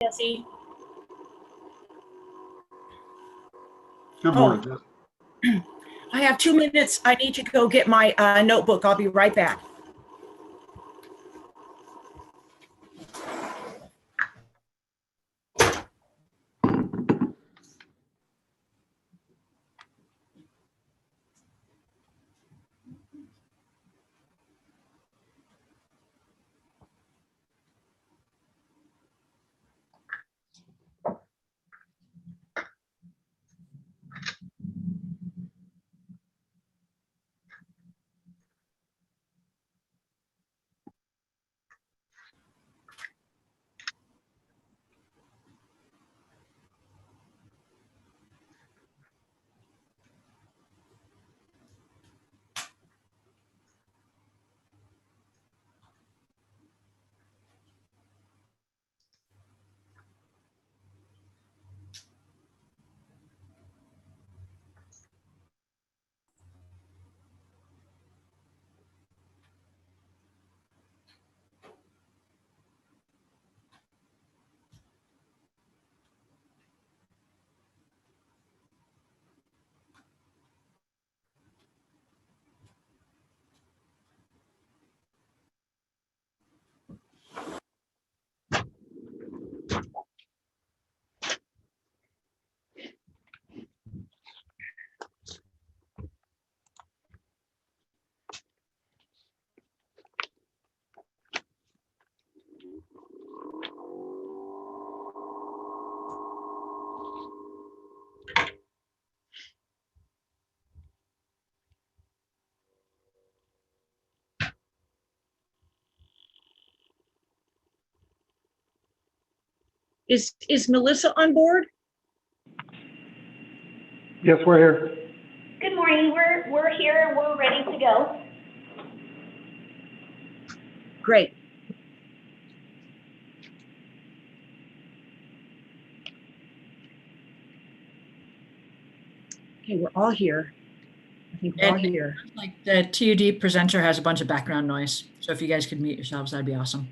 Jesse. Good morning. I have 2 minutes. I need to go get my notebook. I'll be right back. Is Melissa on board? Yes, we're here. Good morning. We're here and we're ready to go. Great. Okay, we're all here. I think we're all here. Like the TUD presenter has a bunch of background noise. So if you guys could mute yourselves, that'd be awesome.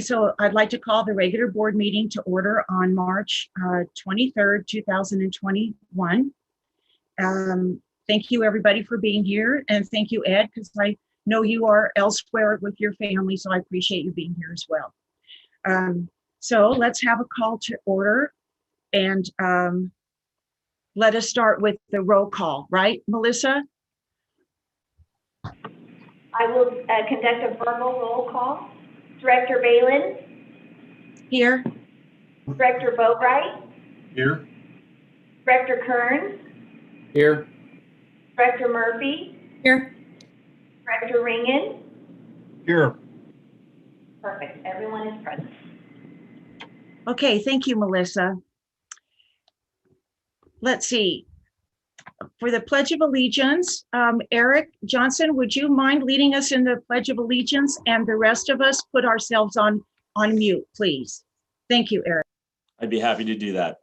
So I'd like to call the regular board meeting to order on March 23rd, 2021. Thank you everybody for being here, and thank you, Ed, because I know you are elsewhere with your family, so I appreciate you being here as well. So let's have a call to order, and let us start with the roll call, right, Melissa? I will conduct a verbal roll call. Director Balin. Here. Director Boatwright. Here. Director Kearns. Here. Director Murphy. Here. Director Ringen. Here. Perfect. Everyone is present. Okay, thank you, Melissa. Let's see. For the Pledge of Allegiance, Eric Johnson, would you mind leading us in the Pledge of Allegiance, and the rest of us put ourselves on mute, please? Thank you, Eric. I'd be happy to do that.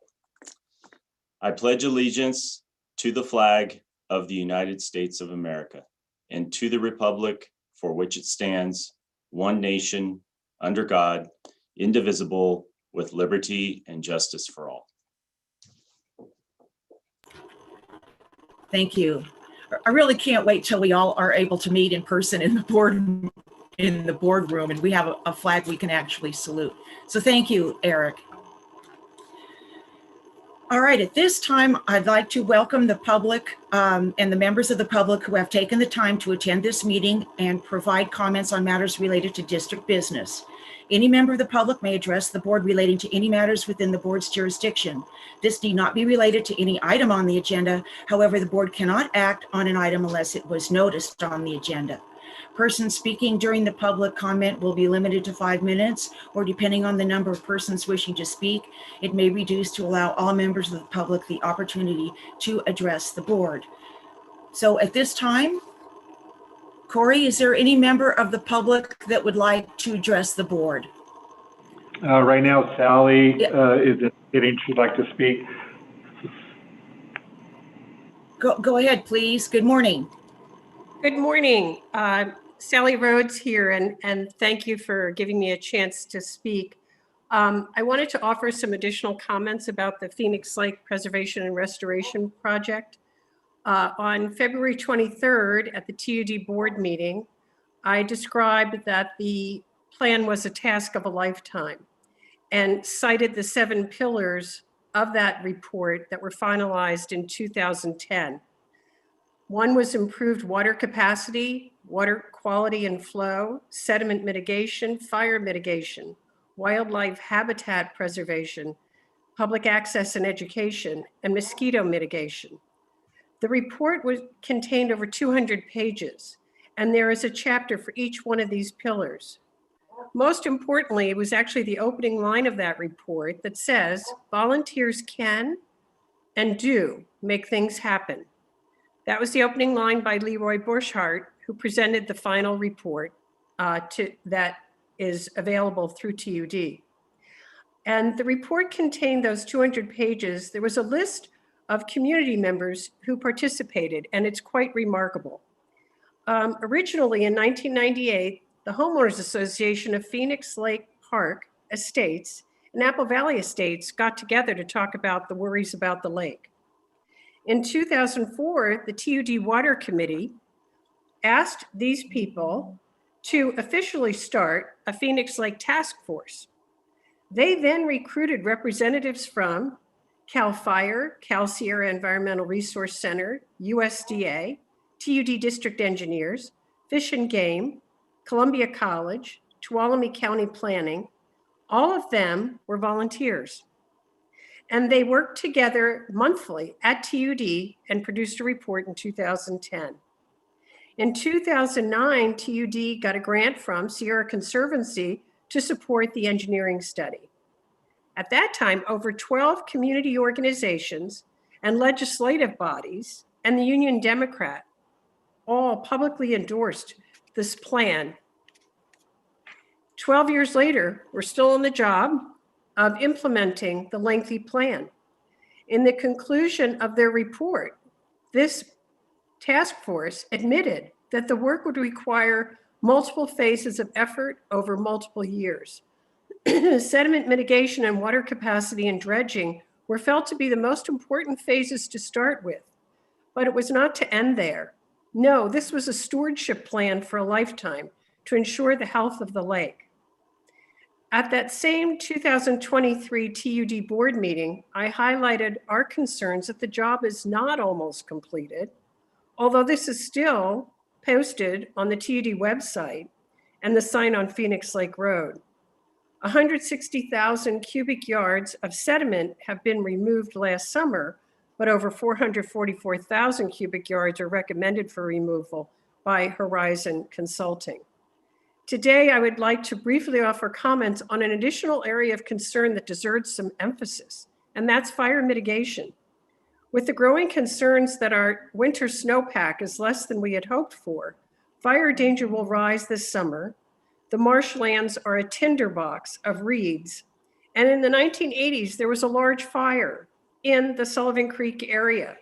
I pledge allegiance to the flag of the United States of America and to the republic for which it stands, one nation, under God, indivisible, with liberty and justice for all. Thank you. I really can't wait till we all are able to meet in person in the boardroom and we have a flag we can actually salute. So thank you, Eric. All right, at this time, I'd like to welcome the public and the members of the public who have taken the time to attend this meeting and provide comments on matters related to district business. Any member of the public may address the board relating to any matters within the board's jurisdiction. This need not be related to any item on the agenda. However, the board cannot act on an item unless it was noticed on the agenda. Persons speaking during the public comment will be limited to 5 minutes, or depending on the number of persons wishing to speak, it may reduce to allow all members of the public the opportunity to address the board. So at this time, Corey, is there any member of the public that would like to address the board? Right now, Sally is indicating she'd like to speak. Go ahead, please. Good morning. Good morning. Sally Rhodes here, and thank you for giving me a chance to speak. I wanted to offer some additional comments about the Phoenix Lake Preservation and Restoration Project. On February 23rd at the TUD board meeting, I described that the plan was a task of a lifetime and cited the 7 pillars of that report that were finalized in 2010. One was improved water capacity, water quality and flow, sediment mitigation, fire mitigation, wildlife habitat preservation, public access and education, and mosquito mitigation. The report contained over 200 pages, and there is a chapter for each one of these pillars. Most importantly, it was actually the opening line of that report that says, volunteers can and do make things happen. That was the opening line by Leroy Borchardt, who presented the final report that is available through TUD. And the report contained those 200 pages. There was a list of community members who participated, and it's quite remarkable. Originally in 1998, the Homeowners Association of Phoenix Lake Park Estates and Apple Valley Estates got together to talk about the worries about the lake. In 2004, the TUD Water Committee asked these people to officially start a Phoenix Lake Task Force. They then recruited representatives from CAL FIRE, Cal Sierra Environmental Resource Center, USDA, TUD District Engineers, Fish and Game, Columbia College, Tuolumne County Planning. All of them were volunteers. And they worked together monthly at TUD and produced a report in 2010. In 2009, TUD got a grant from Sierra Conservancy to support the engineering study. At that time, over 12 community organizations and legislative bodies and the Union Democrat all publicly endorsed this plan. 12 years later, we're still on the job of implementing the lengthy plan. In the conclusion of their report, this task force admitted that the work would require multiple phases of effort over multiple years. Sediment mitigation and water capacity and dredging were felt to be the most important phases to start with, but it was not to end there. No, this was a stewardship plan for a lifetime to ensure the health of the lake. At that same 2023 TUD board meeting, I highlighted our concerns that the job is not almost completed, although this is still posted on the TUD website and the sign on Phoenix Lake Road. 160,000 cubic yards of sediment have been removed last summer, but over 444,000 cubic yards are recommended for removal by Horizon Consulting. Today, I would like to briefly offer comments on an additional area of concern that deserves some emphasis, and that's fire mitigation. With the growing concerns that our winter snowpack is less than we had hoped for, fire danger will rise this summer. The marshlands are a tinderbox of reeds. And in the 1980s, there was a large fire in the Sullivan Creek area.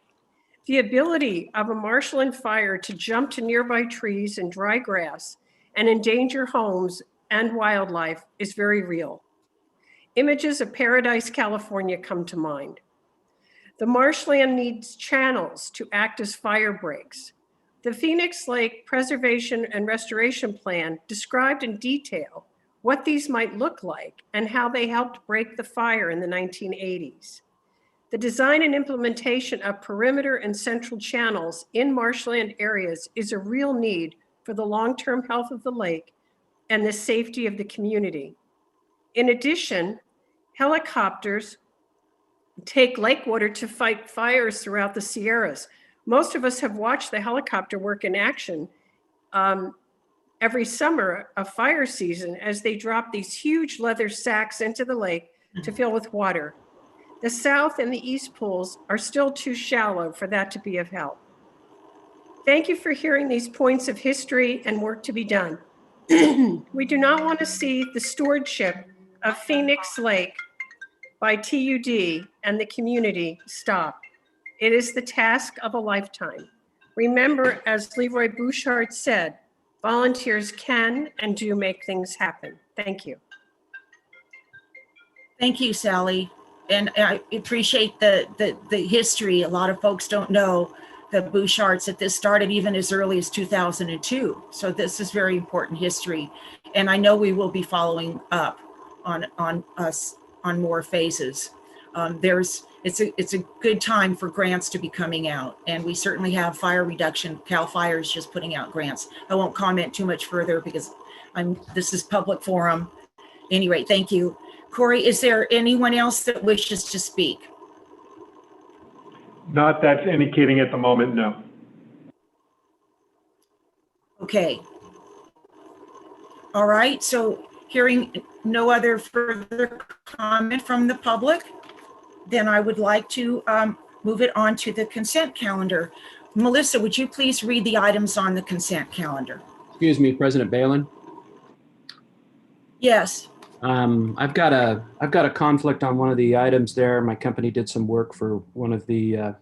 The ability of a marshland fire to jump to nearby trees and dry grass and endanger homes and wildlife is very real. Images of Paradise, California come to mind. The marshland needs channels to act as fire breaks. The Phoenix Lake Preservation and Restoration Plan described in detail what these might look like and how they helped break the fire in the 1980s. The design and implementation of perimeter and central channels in marshland areas is a real need for the long-term health of the lake and the safety of the community. In addition, helicopters take lake water to fight fires throughout the Sierras. Most of us have watched the helicopter work in action every summer of fire season as they drop these huge leather sacks into the lake to fill with water. The south and the east pools are still too shallow for that to be of help. Thank you for hearing these points of history and work to be done. We do not want to see the stewardship of Phoenix Lake by TUD and the community stop. It is the task of a lifetime. Remember, as Leroy Bouchard said, volunteers can and do make things happen. Thank you. Thank you, Sally. And I appreciate the history. A lot of folks don't know the Bouchards, that this started even as early as 2002. So this is very important history. And I know we will be following up on more phases. It's a good time for grants to be coming out, and we certainly have fire reduction. CAL FIRE is just putting out grants. I won't comment too much further because this is public forum. Anyway, thank you. Corey, is there anyone else that wishes to speak? Not that's indicating at the moment, no. Okay. All right, so hearing no other further comment from the public, then I would like to move it on to the consent calendar. Melissa, would you please read the items on the consent calendar? Excuse me, President Balin. Yes. I've got a conflict on one of the items there. My company did some work for one of the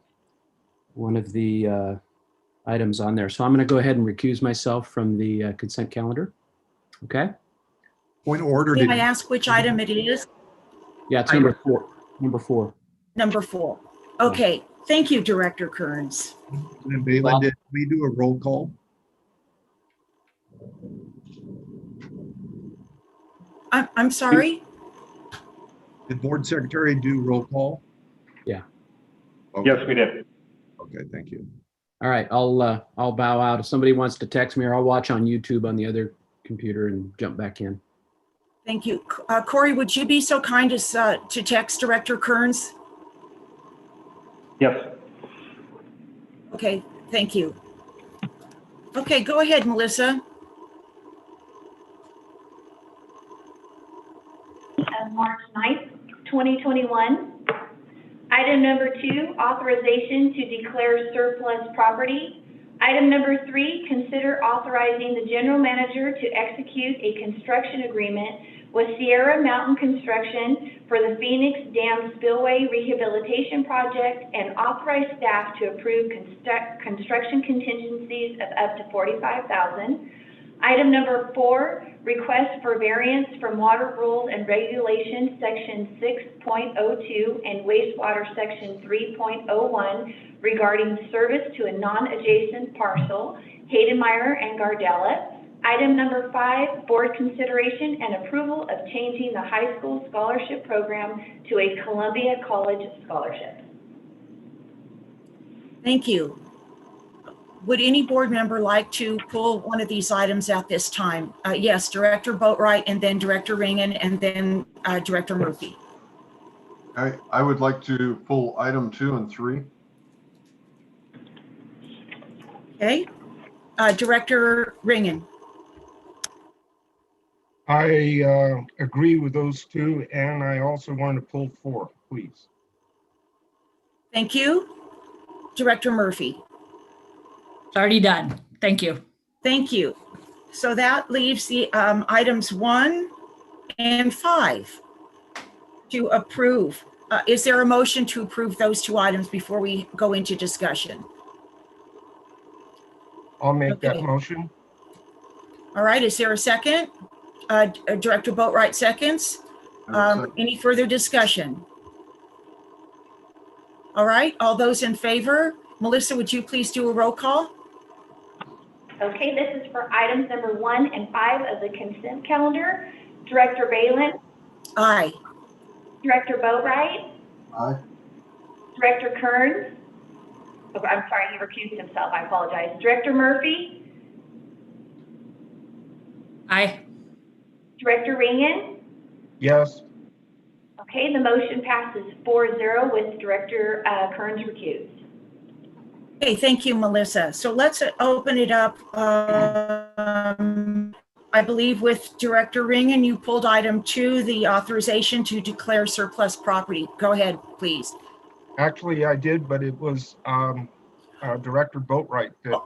items on there, so I'm going to go ahead and recuse myself from the consent calendar. Okay. Point of order. May I ask which item it is? Yeah, it's number 4. Number 4. Number 4. Okay. Thank you, Director Kearns. Balin, did we do a roll call? I'm sorry. Did board secretary do roll call? Yeah. Okay. Yes, we did. Okay, thank you. All right, I'll bow out. If somebody wants to text me, or I'll watch on YouTube on the other computer and jump back in. Thank you. Corey, would you be so kind as to text Director Kearns? Yes. Okay, thank you. Okay, go ahead, Melissa. March 9th, 2021. Item number 2, authorization to declare surplus property. Item number 3, consider authorizing the general manager to execute a construction agreement with Sierra Mountain Construction for the Phoenix Dam Spillway Rehabilitation Project and authorize staff to approve construction contingencies of up to $45,000. Item number 4, request for variance from Water Rules and Regulations Section 6.02 and Wastewater Section 3.01 regarding service to a non-adjacent parcel, Haydenmeyer and Gardella. Item number 5, board consideration and approval of changing the high school scholarship program to a Columbia College scholarship. Thank you. Would any board member like to pull one of these items at this time? Yes, Director Boatwright, and then Director Ringen, and then Director Murphy. I would like to pull item 2 and 3. Okay. Director Ringen. I agree with those 2, and I also want to pull 4, please. Thank you. Director Murphy. It's already done. Thank you. Thank you. So that leaves the items 1 and 5 to approve. Is there a motion to approve those 2 items before we go into discussion? I'll make Okay. that motion. All right, is there a second? Director Boatwright seconds. Any further discussion? All right, all those in favor? Melissa, would you please do a roll call? Okay, this is for items number 1 and 5 of the consent calendar. Director Balin, Aye. Director Boatwright, Aye. Director Kearns. Oh, I'm sorry, he recused himself. I apologize. Director Murphy, Aye. Director Ringen. Yes. Okay, the motion passes 4-0 with Director Kearns recused. Okay, thank you, Melissa. So let's open it up. I believe with Director Ringen, you pulled item 2, the authorization to declare surplus property. Go ahead, please. Actually, I did, but it was Director Boatwright that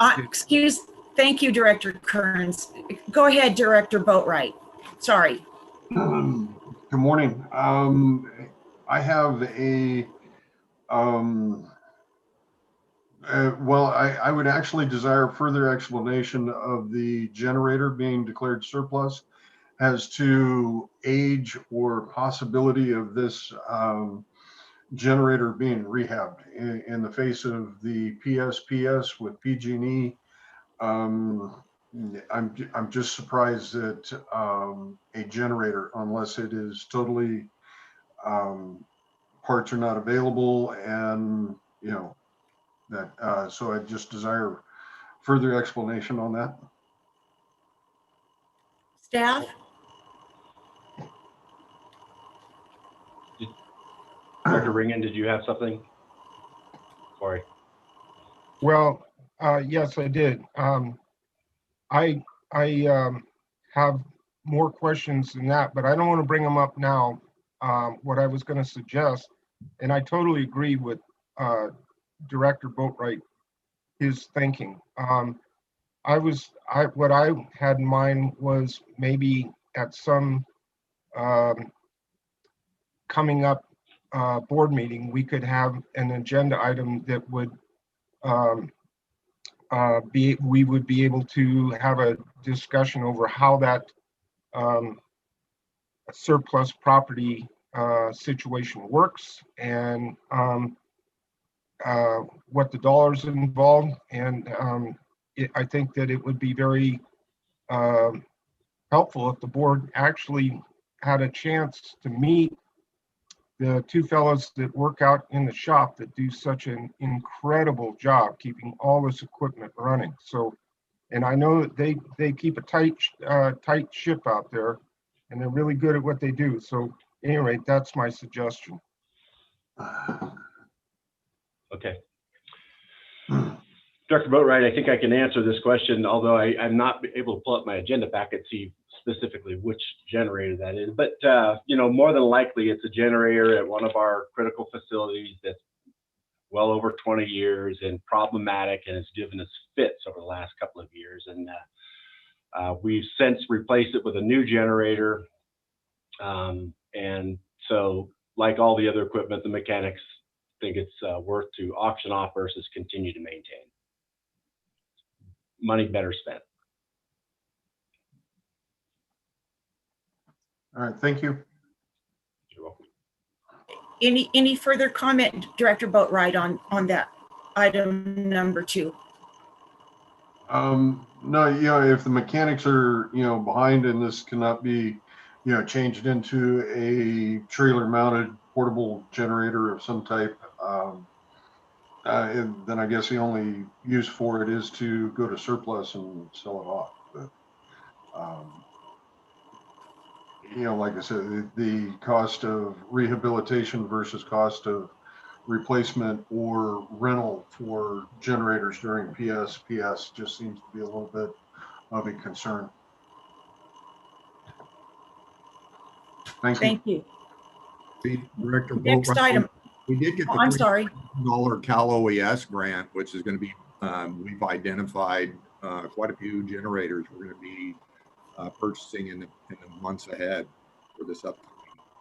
did. Thank you, Director Kearns. Go ahead, Director Boatwright. Sorry. Good morning. I have a Well, I would actually desire further explanation of the generator being declared surplus as to age or possibility of this generator being rehabbed in the face of the PSPS with PG&E. I'm just surprised that a generator, unless it is totally parts are not available, and you know that. So I just desire further explanation on that. Staff? Dr. Ringen, did you have something? Sorry. Well, yes, I did. I have more questions than that, but I don't want to bring them up now. What I was going to suggest, and I totally agree with Director Boatwright, his thinking. What I had in mind was maybe at some coming up board meeting, we could have an agenda item that would we would be able to have a discussion over how that surplus property situation works, and what the dollars involved. And I think that it would be very helpful if the board actually had a chance to meet the two fellows that work out in the shop that do such an incredible job keeping all this equipment running. So, and I know that they keep a tight ship out there, and they're really good at what they do. So, at any rate, that's my suggestion. Okay. Dr. Boatwright, I think I can answer this question, although I'm not able to pull up my agenda packet, see specifically which generator that is. But, you know, more than likely it's a generator at one of our critical facilities that's well over 20 years and problematic, and has given us fits over the last couple of years. And we've since replaced it with a new generator. And so, like all the other equipment, the mechanics think it's worth to auction off versus continue to maintain. Money better spent. All right, thank you. You're welcome. Any further comment, Director Boatwright, on that item number 2? No, you know, if the mechanics are, you know, behind and this cannot be, you know, changed into a trailer mounted portable generator of some type, and then I guess the only use for it is to go to surplus and sell it off. But, you know, like I said, the cost of rehabilitation versus cost of replacement or rental for generators during PSPS just seems to be a little bit of a concern. Thank you. Director Next Boatwright, item. we did get the I'm sorry. $3,000 Cal OES grant, which is going to be, we've identified quite a few generators we're going to be purchasing in the months ahead for this upcoming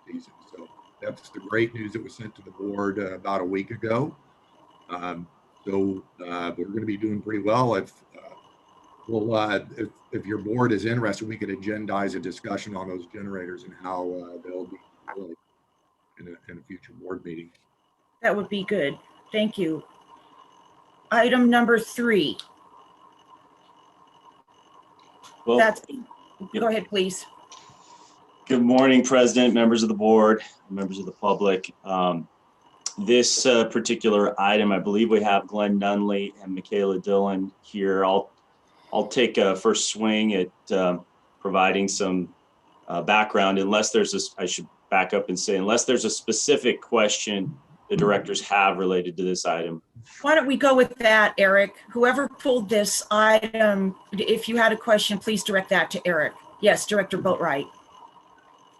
season. So that's the great news that was sent to the board about a week ago. So we're going to be doing pretty well. If your board is interested, we could agendize a discussion on those generators and how they'll be deployed in a future board meeting. That would be good. Thank you. Item number 3. Well, Go ahead, please. good morning, President, members of the board, members of the public. This particular item, I believe we have Glenn Nunley and Michaela Dillon here. I'll take a first swing at providing some background, unless there's I should back up and say, unless there's a specific question the directors have related to this item. Why don't we go with that, Eric? Whoever pulled this item, if you had a question, please direct that to Eric. Yes, Director Boatwright.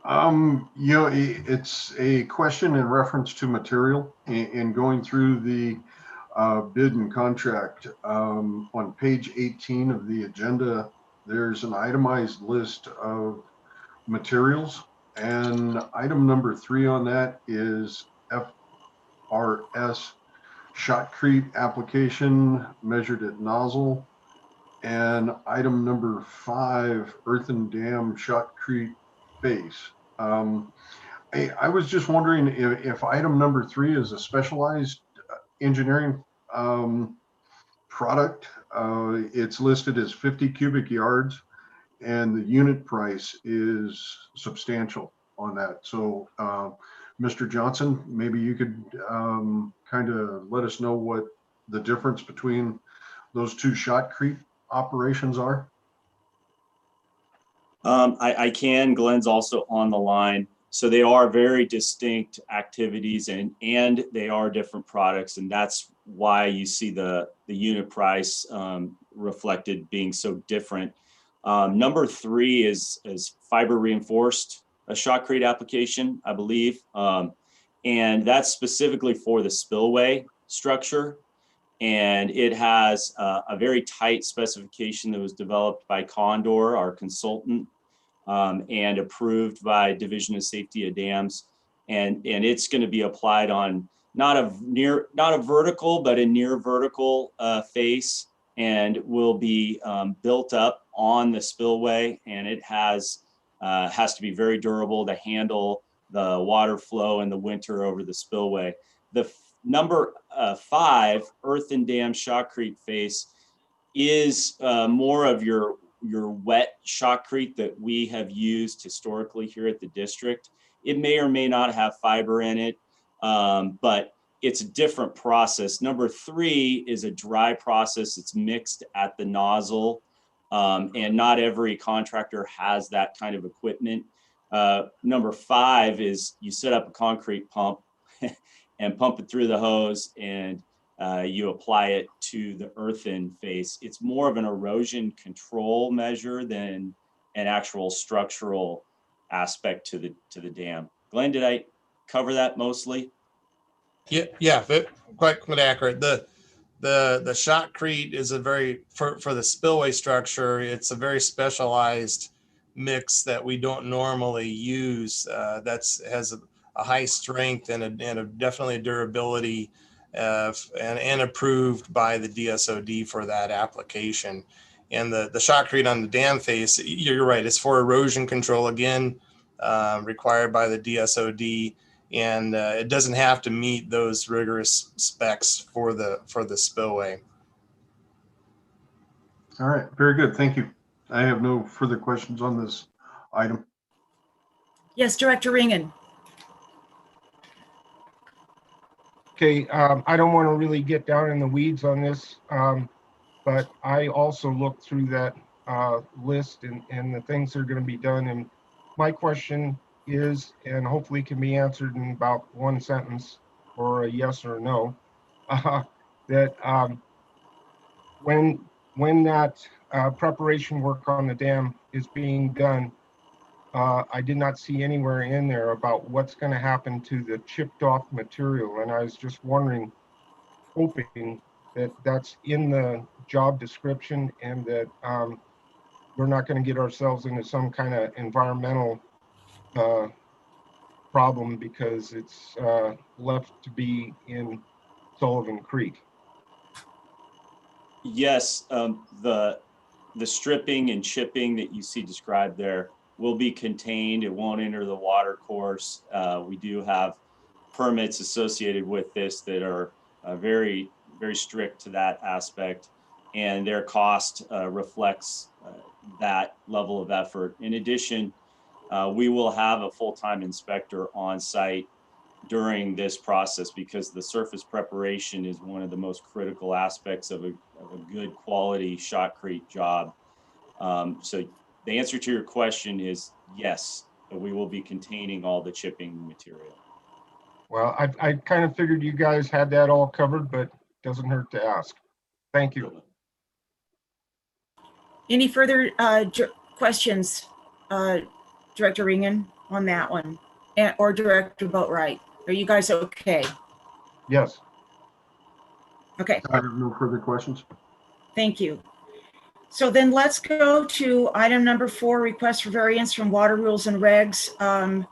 You know, it's a question in reference to material in going through the bid and contract. On page 18 of the agenda, there's an itemized list of materials, and item number 3 on that is FRS shotcrete application measured at nozzle. And item number 5, earthen dam shotcrete face. I was just wondering if item number 3 is a specialized engineering product. It's listed as 50 cubic yards, and the unit price is substantial on that. So, Mr. Johnson, maybe you could kind of let us know what the difference between those two shotcrete operations are. I can. Glenn's also on the line. So they are very distinct activities, and they are different products, and that's why you see the unit price reflected being so different. Number 3 is fiber reinforced, a shotcrete application, I believe, and that's specifically for the spillway structure, and it has a very tight specification that was developed by Condor, our consultant, and approved by Division of Safety of Dams, and it's going to be applied on not a vertical but a near vertical face, and will be built up on the spillway, and it has to be very durable to handle the water flow in the winter over the spillway. The number 5 earthen dam shotcrete face is more of your wet shotcrete that we have used historically here at the district. It may or may not have fiber in it, but it's a different process. Number 3 is a dry process. It's mixed at the nozzle, and not every contractor has that kind of equipment. Number 5 is you set up a concrete pump and pump it through the hose, and you apply it to the earthen face. It's more of an erosion control measure than an actual structural aspect to the dam. Glenn, did I cover that mostly? Yeah, quite accurate. The shotcrete is a very for the spillway structure. It's a very specialized mix that we don't normally use. Has a high strength and definitely a durability, and approved by the DSOD for that application. And the shotcrete on the dam face, you're right, it's for erosion control again, required by the DSOD. And it doesn't have to meet those rigorous specs for the spillway. All right, very good. Thank you. I have no further questions on this item. Yes, Director Ringen. Okay, I don't want to really get down in the weeds on this, but I also looked through that list and the things that are going to be done. And my question is, and hopefully can be answered in about one sentence or a yes or no, that when that preparation work on the dam is being done, I did not see anywhere in there about what's going to happen to the chipped off material. And I was just wondering, hoping that that's in the job description, and that we're not going to get ourselves into some kind of environmental problem because it's left to be in Sullivan Creek. Yes, the stripping and chipping that you see described there will be contained. It won't enter the water course. We do have permits associated with this that are very, very strict to that aspect, and their cost reflects that level of effort. In addition, we will have a full-time inspector on site during this process, because the surface preparation is one of the most critical aspects of a good quality shotcrete job. So the answer to your question is yes, we will be containing all the chipping material. Well, I kind of figured you guys had that all covered, but doesn't hurt to ask. Thank you. Any further questions, Director Ringen, on that one, or Director Boatwright? Are you guys okay? Yes. Okay. I have no further questions. Thank you. So then let's go to item number 4, request for variance from water rules and regs on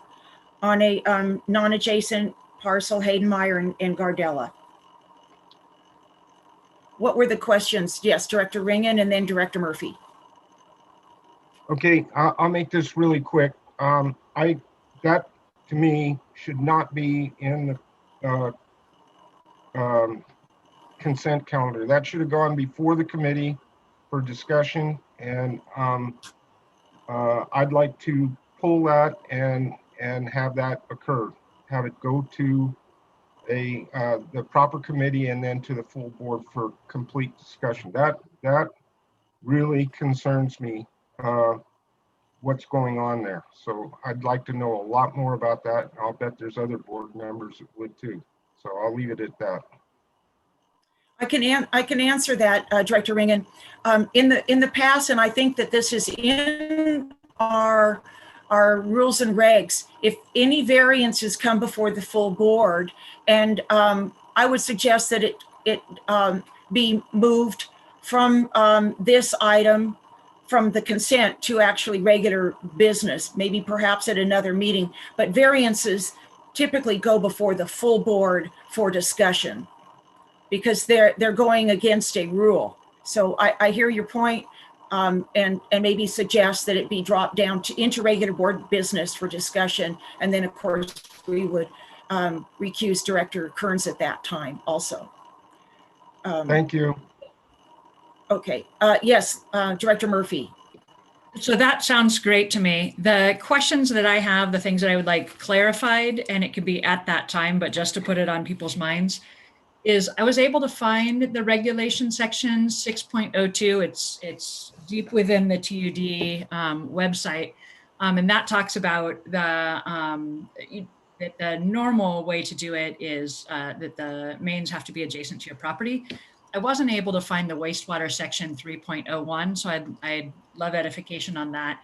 a non-adjacent parcel, Haydenmeyer and Gardella. what were the questions? Yes, Director Ringen and then Director Murphy. Okay, I'll make this really quick. That to me should not be in the consent calendar. That should have gone before the committee for discussion, and I'd like to pull that and have that occur. Have it go to the proper committee and then to the full board for complete discussion. That really concerns me. What's going on there. So I'd like to know a lot more about that. I'll bet there's other board members that would too. So I'll leave it at that. I can answer that, Director Ringen. In the past, and I think that this is in our rules and regs, if any variances come before the full board, and I would suggest that it be moved from this item, from the consent to actually regular business, maybe perhaps at another meeting, but variances typically go before the full board for discussion because they're going against a rule. So I hear your point, and maybe suggest that it be dropped down into regular board business for discussion. And then of course we would recuse Director Kearns at that time also. Thank you. Okay, yes, Director Murphy. So that sounds great to me. The questions that I have, the things that I would like clarified, and it could be at that time, but just to put it on people's minds, is I was able to find the regulation section 6.02. It's deep within the TUD website. And that talks about that the normal way to do it is that the mains have to be adjacent to your property. I wasn't able to find the wastewater section 3.01, so I'd love edification on that.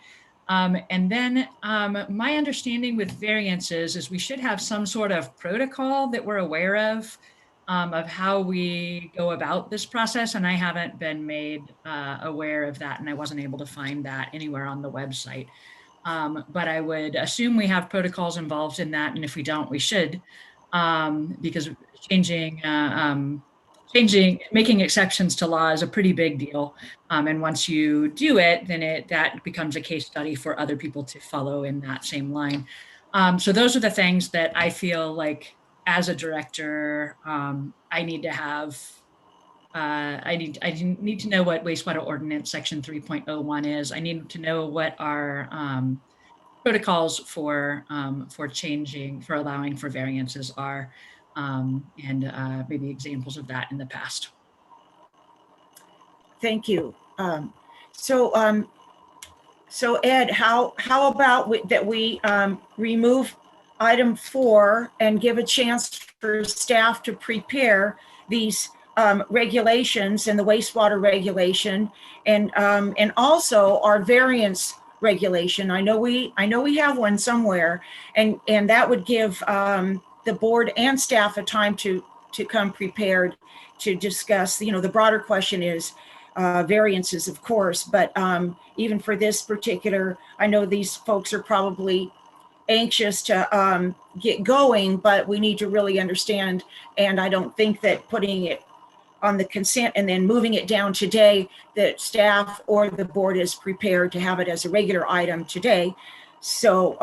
And then my understanding with variances is we should have some sort of protocol that we're aware of how we go about this process. And I haven't been made aware of that, and I wasn't able to find that anywhere on the website. But I would assume we have protocols involved in that. And if we don't, we should, because making exceptions to law is a pretty big deal. And once you do it, then that becomes a case study for other people to follow in that same line. So those are the things that I feel like as a director, I need to have, I need to know what wastewater ordinance section 3.01 is. I need to know what our protocols for allowing for variances are. And maybe examples of that in the past. Thank you. So Ed, how about that we remove item 4 and give a chance for staff to prepare these regulations and the wastewater regulation and also our variance regulation. I know we have one somewhere, and that would give the board and staff a time to come prepared to discuss. The broader question is variances, of course, but even for this particular, I know these folks are probably anxious to get going, but we need to really understand. And I don't think that putting it on the consent and then moving it down today, that staff or the board is prepared to have it as a regular item today. So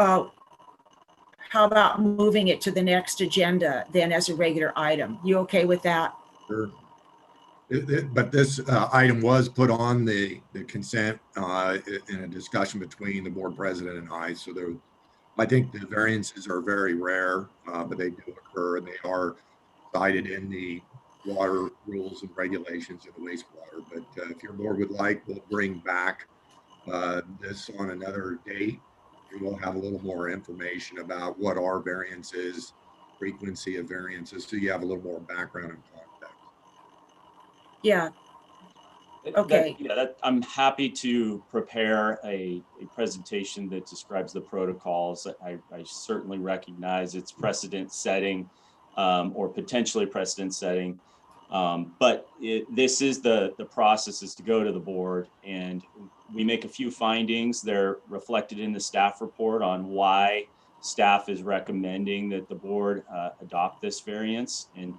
how about moving it to the next agenda then as a regular item? You okay with that? Sure. But this item was put on the consent in a discussion between the board president and I. So I think the variances are very rare, but they do occur, and they are cited in the water rules and regulations of the wastewater. But if your board would like, we'll bring back this on another date. We'll have a little more information about what are variances, frequency of variances, so you have a little more background and context. Yeah. Okay. I'm happy to prepare a presentation that describes the protocols. I certainly recognize it's precedent setting or potentially precedent setting. But this is the process is to go to the board, and we make a few findings. They're reflected in the staff report on why staff is recommending that the board adopt this variance. And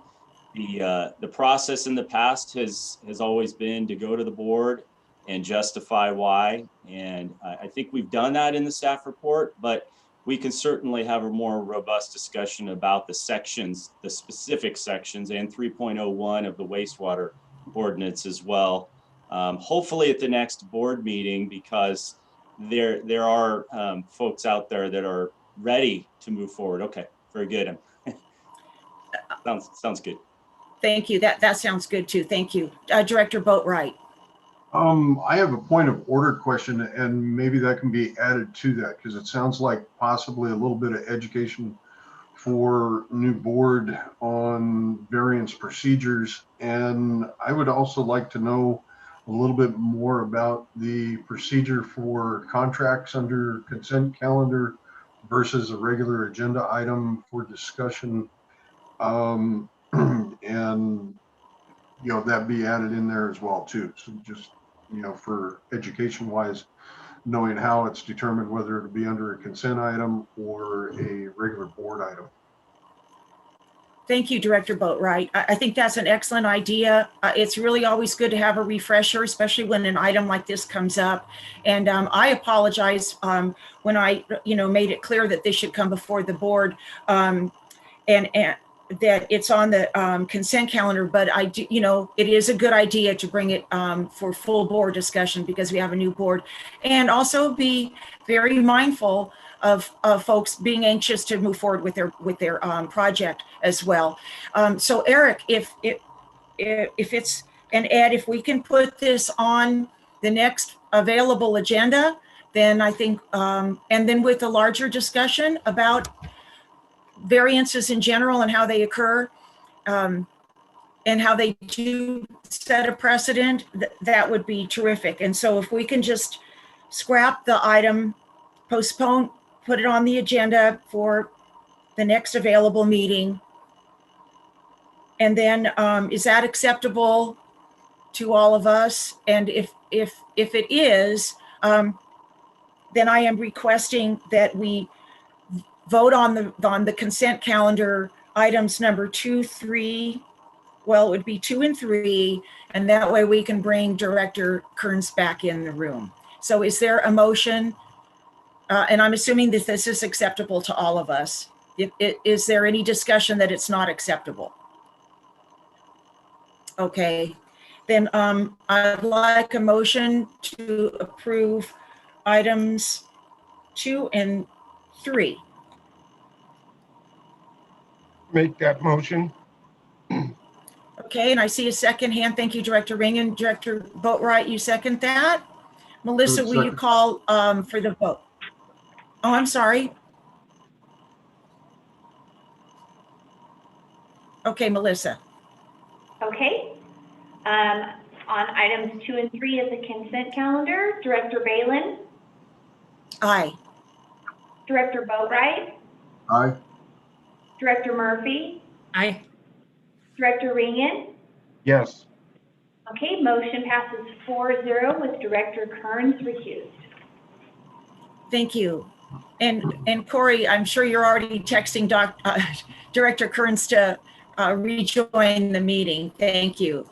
The process in the past has always been to go to the board and justify why. And I think we've done that in the staff report, but we can certainly have a more robust discussion about the sections, the specific sections, and 3.01 of the wastewater ordinance as well. Hopefully at the next board meeting, because there are folks out there that are ready to move forward. Okay, very good. Sounds good. Thank you. That sounds good too. Thank you. Director Boatright. I have a point of order question, and maybe that can be added to that, because it sounds like possibly a little bit of education for new board on variance procedures. And I would also like to know a little bit more about the procedure for contracts under consent calendar versus a regular agenda item for discussion. And that be added in there as well too. So just, for education wise, knowing how it's determined whether it'll be under a consent item or a regular board item. Thank you, Director Boatright. I think that's an excellent idea. It's really always good to have a refresher, especially when an item like this comes up. And I apologize when I, made it clear that this should come before the board and that it's on the consent calendar, but I do, it is a good idea to bring it for full board discussion because we have a new board, and also be very mindful of folks being anxious to move forward with their project as well. So Eric, if it's, and Ed, if we can put this on the next available agenda, then I think, and then with a larger discussion about variances in general and how they occur, and how they do set a precedent, that would be terrific. And so if we can just scrap the item, postpone, put it on the agenda for the next available meeting. And then is that acceptable to all of us? And if it is, then I am requesting that we vote on the consent calendar items number 2, 3. Well, it would be 2 and 3, and that way we can bring Director Kearns back in the room. So is there a motion? And I'm assuming that this is acceptable to all of us. Is there any discussion that it's not acceptable? Okay, then I'd like a motion to approve items 2 and 3. Make that motion. Okay, and I see a second hand. Thank you, Director Ringen. Director Boatright, you second that? Melissa, will you call for the vote? Oh, I'm sorry. Okay, Melissa. Okay. On items 2 and 3 of the consent calendar, Director Balin, Aye. Director Boatright, Aye. Director Murphy, Aye. Director Ringen. Yes. Okay, motion passes 4-0 with Director Kearns recused. Thank you. And Corey, I'm sure you're already texting Director Kearns to rejoin the meeting. Thank you.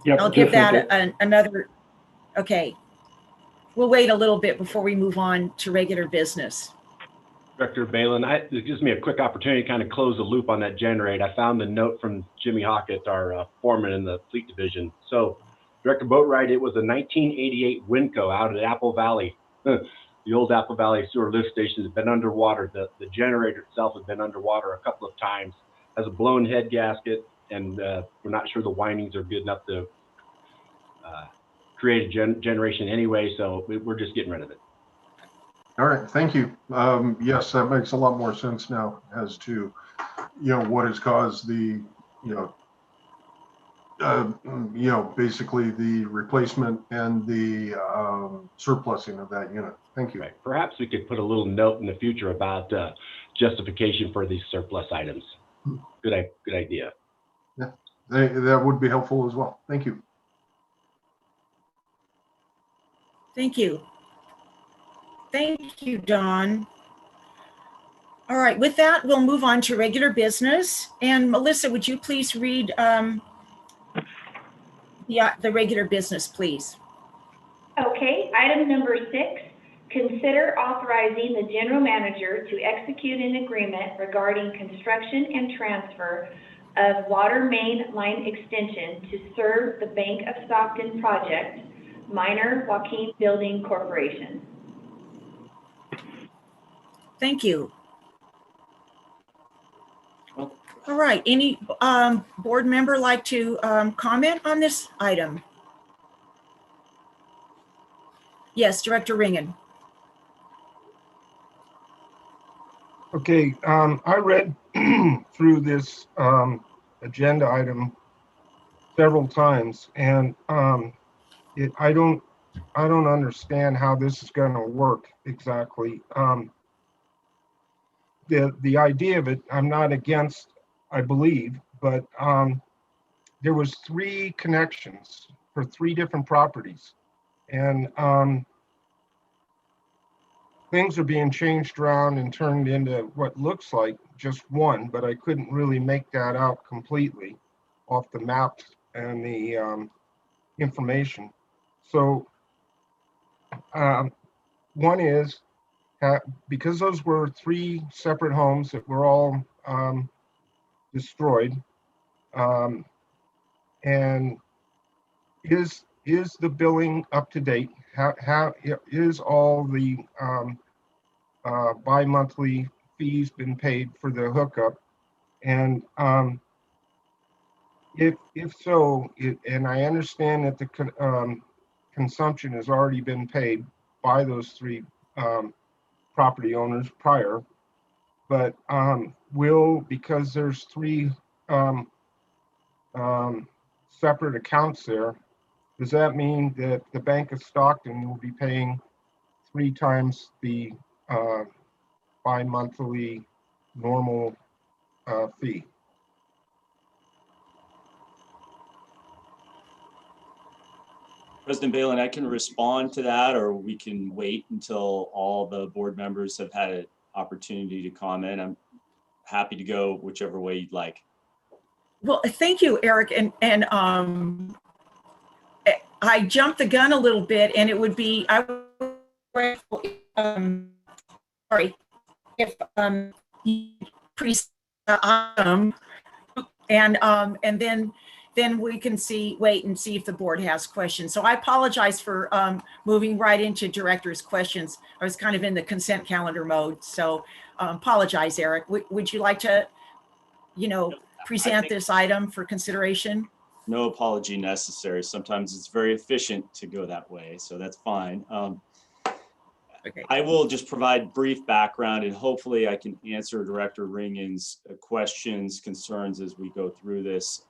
Yep, I'll give just sent that another, okay. We'll wait a little bit before we move on to regular business. Director Balin, it gives me a quick opportunity to kind of close the loop on that generator. I found the note from Jimmy Hockett, our foreman in the fleet division. So, Director Boatright, it was a 1988 Winco out at Apple Valley. The old Apple Valley sewer lift station has been underwater. The generator itself has been underwater a couple of times. Has a blown head gasket, and we're not sure the windings are good enough to create a generation anyway. So we're just getting rid of it. All right, thank you. Yes, that makes a lot more sense now as to, what has caused the, basically the replacement and the surplusing of that unit. Thank you. Right. Perhaps we could put a little note in the future about justification for these surplus items. Good idea. Yeah, that would be helpful as well. Thank you. Thank you. Thank you, Don. All right, with that, we'll move on to regular business. And Melissa, would you please read the regular business, please? Okay, item number 6, consider authorizing the general manager to execute an agreement regarding construction and transfer of water main line extension to serve the Bank of Stockton project, Minor Joaquin Building Corporation. Thank you. All right, any board member like to comment on this item? Yes, Director Ringen. Okay, I read through this agenda item several times, and I don't understand how this is going to work exactly. The idea of it, I'm not against, I believe, but there was 3 connections for 3 different properties, and things are being changed around and turned into what looks like just one, but I couldn't really make that out completely off the maps and the information. So one is, because those were 3 separate homes that were all destroyed, and is the billing up to date? How is all the bi-monthly fees been paid for the hookup? And if so, and I understand that the consumption has already been paid by those 3 property owners prior, but because there's 3 separate accounts there, does that mean that the Bank of Stockton will be paying 3 times the bi-monthly normal fee? President Balin, I can respond to that, or we can wait until all the board members have had an opportunity to comment. I'm happy to go whichever way you'd like. Well, thank you, Eric. And I jumped the gun a little bit, and it would be, sorry, if and then we can wait and see if the board has questions. So I apologize for moving right into director's questions. I was kind of in the consent calendar mode, so apologize, Eric. Would you like to, present this item for consideration? No apology necessary. Sometimes it's very efficient to go that way, so that's fine. Okay. I will just provide brief background, and hopefully I can answer Director Ringen's questions, concerns as we go through this.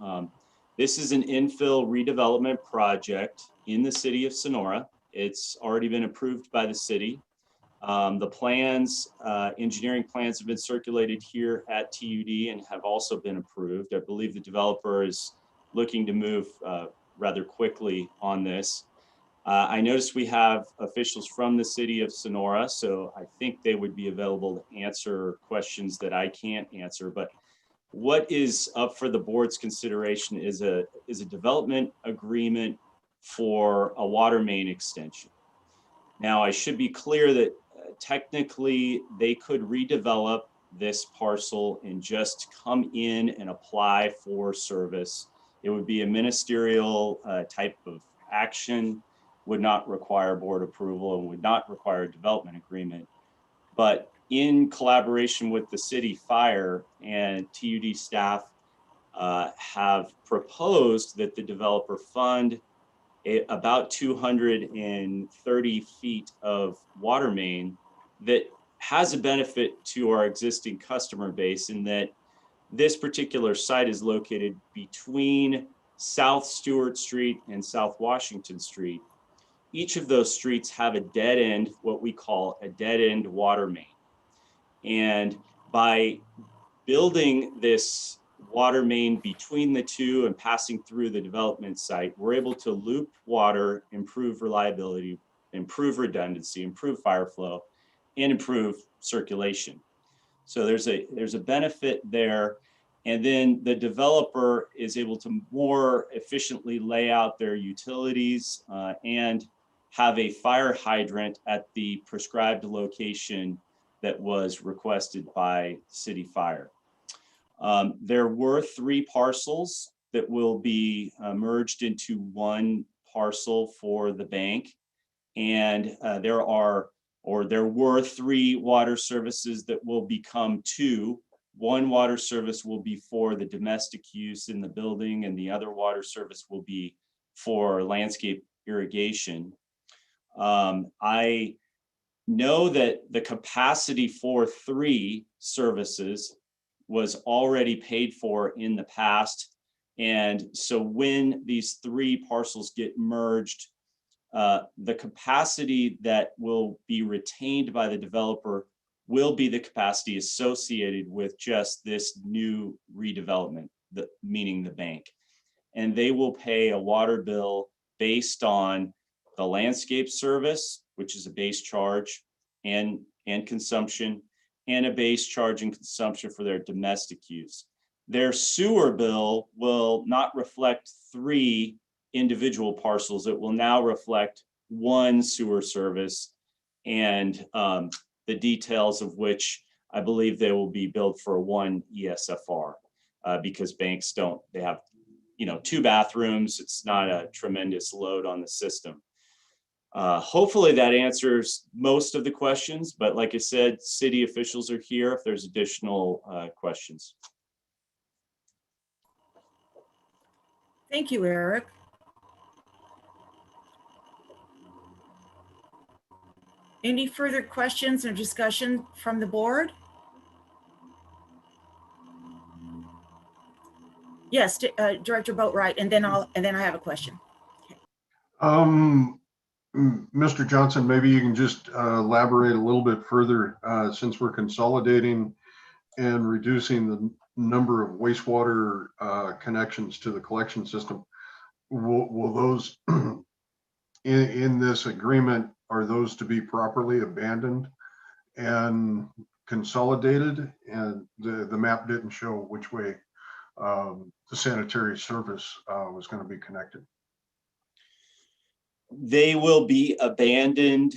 This is an infill redevelopment project in the city of Sonora. It's already been approved by the city. The plans, engineering plans have been circulated here at TUD and have also been approved. I believe the developer is looking to move rather quickly on this. I noticed we have officials from the city of Sonora, so I think they would be available to answer questions that I can't answer. But what is up for the board's consideration is a development agreement for a water main extension. Now, I should be clear that technically they could redevelop this parcel and just come in and apply for service. It would be a ministerial type of action, would not require board approval and would not require a development agreement. But in collaboration with the city fire and TUD staff have proposed that the developer fund about 230 feet of water main that has a benefit to our existing customer base in that this particular site is located between South Stewart Street and South Washington Street. Each of those streets have a dead end, what we call a dead end water main. And by building this water main between the two and passing through the development site, we're able to loop water, improve reliability, improve redundancy, improve fire flow, and improve circulation. So there's a benefit there. And then the developer is able to more efficiently lay out their utilities and have a fire hydrant at the prescribed location that was requested by City Fire. There were 3 parcels that will be merged into one parcel for the bank. And there were 3 water services that will become 2. One water service will be for the domestic use in the building, and the other water service will be for landscape irrigation. I know that the capacity for 3 services was already paid for in the past. And so when these 3 parcels get merged, the capacity that will be retained by the developer will be the capacity associated with just this new redevelopment, meaning the bank. And they will pay a water bill based on the landscape service, which is a base charge and consumption, and a base charge and consumption for their domestic use. Their sewer bill will not reflect 3 individual parcels. It will now reflect 1 sewer service, and the details of which I believe they will be billed for 1 ESFR because banks they have 2 bathrooms. It's not a tremendous load on the system. Hopefully that answers most of the questions, but like I said, city officials are here if there's additional questions. Thank you, Eric. Any further questions or discussion from the board? Yes, Director Boatwright, and then I have a question. Mr. Johnson, maybe you can just elaborate a little bit further since we're consolidating and reducing the number of wastewater connections to the collection system. Will those in this agreement, are those to be properly abandoned and consolidated? And the map didn't show which way the sanitary service was going to be connected. They will be abandoned.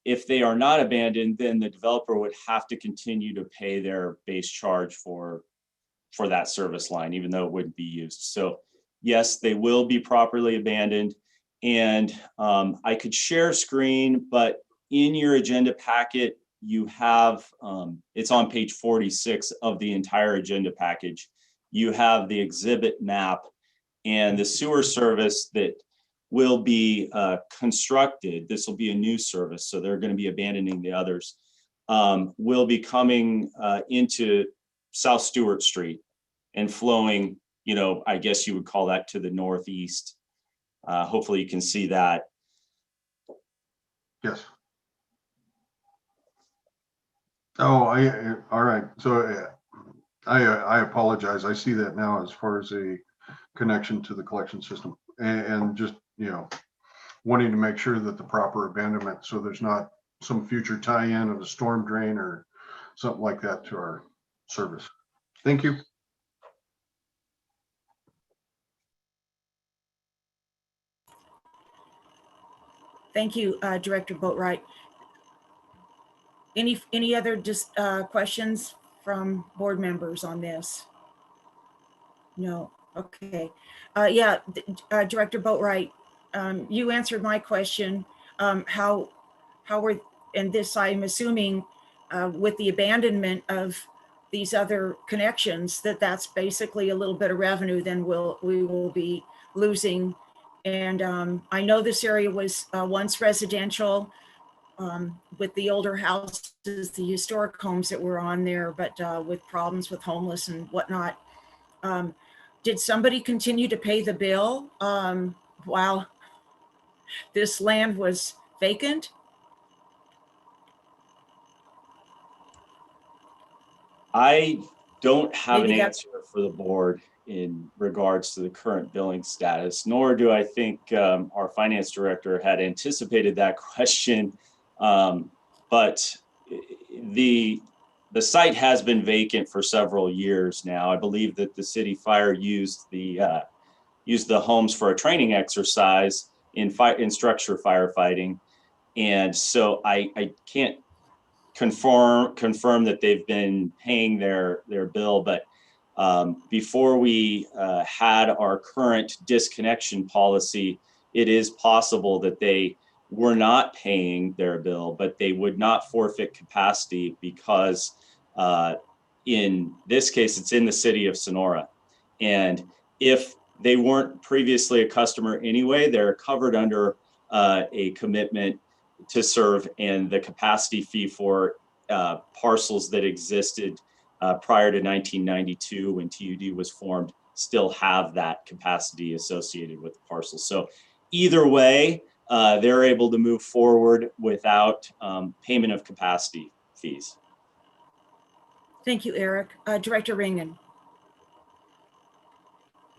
If they are not abandoned, then the developer would have to continue to pay their base charge for that service line, even though it wouldn't be used. So yes, they will be properly abandoned. And I could share screen, but in your agenda packet, you have, it's on page 46 of the entire agenda package. You have the exhibit map and the sewer service that will be constructed. This will be a new service, so they're going to be abandoning the others. Will be coming into South Stewart Street and flowing, I guess you would call that to the northeast. Hopefully you can see that. Yes. Oh, all right. So I apologize. I see that now as far as a connection to the collection system, and just, wanting to make sure that the proper abandonment, so there's not some future tie-in of a storm drain or something like that to our service. Thank you. Thank you, Director Boatwright. Any other questions from board members on this? No. Okay. Yeah, Director Boatwright, you answered my question. How were, and this I'm assuming with the abandonment of these other connections, that's basically a little bit of revenue then we will be losing. And I know this area was once residential with the older houses, the historic homes that were on there, but with problems with homeless and whatnot. Did somebody continue to pay the bill while this land was vacant? I don't have an answer for the board in regards to the current billing status, nor do I think our finance director had anticipated that question. But the site has been vacant for several years now. I believe that the city fire used the homes for a training exercise in structure firefighting. And so I can't confirm that they've been paying their bill, but before we had our current disconnection policy, it is possible that they were not paying their bill, but they would not forfeit capacity because in this case, it's in the city of Sonora. And if they weren't previously a customer anyway, they're covered under a commitment to serve, and the capacity fee for parcels that existed prior to 1992 when TUD was formed still have that capacity associated with the parcel. So either way, they're able to move forward without payment of capacity fees. Thank you, Eric. Director Ringen.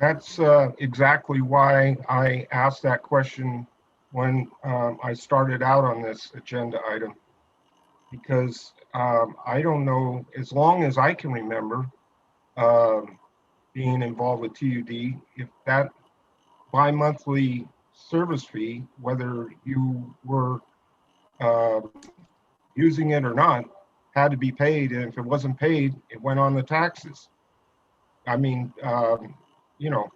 That's exactly why I asked that question when I started out on this agenda item, because I don't know, as long as I can remember being involved with TUD, if that bi-monthly service fee, whether you were using it or not, had to be paid. And if it wasn't paid, it went on the taxes. I mean, you know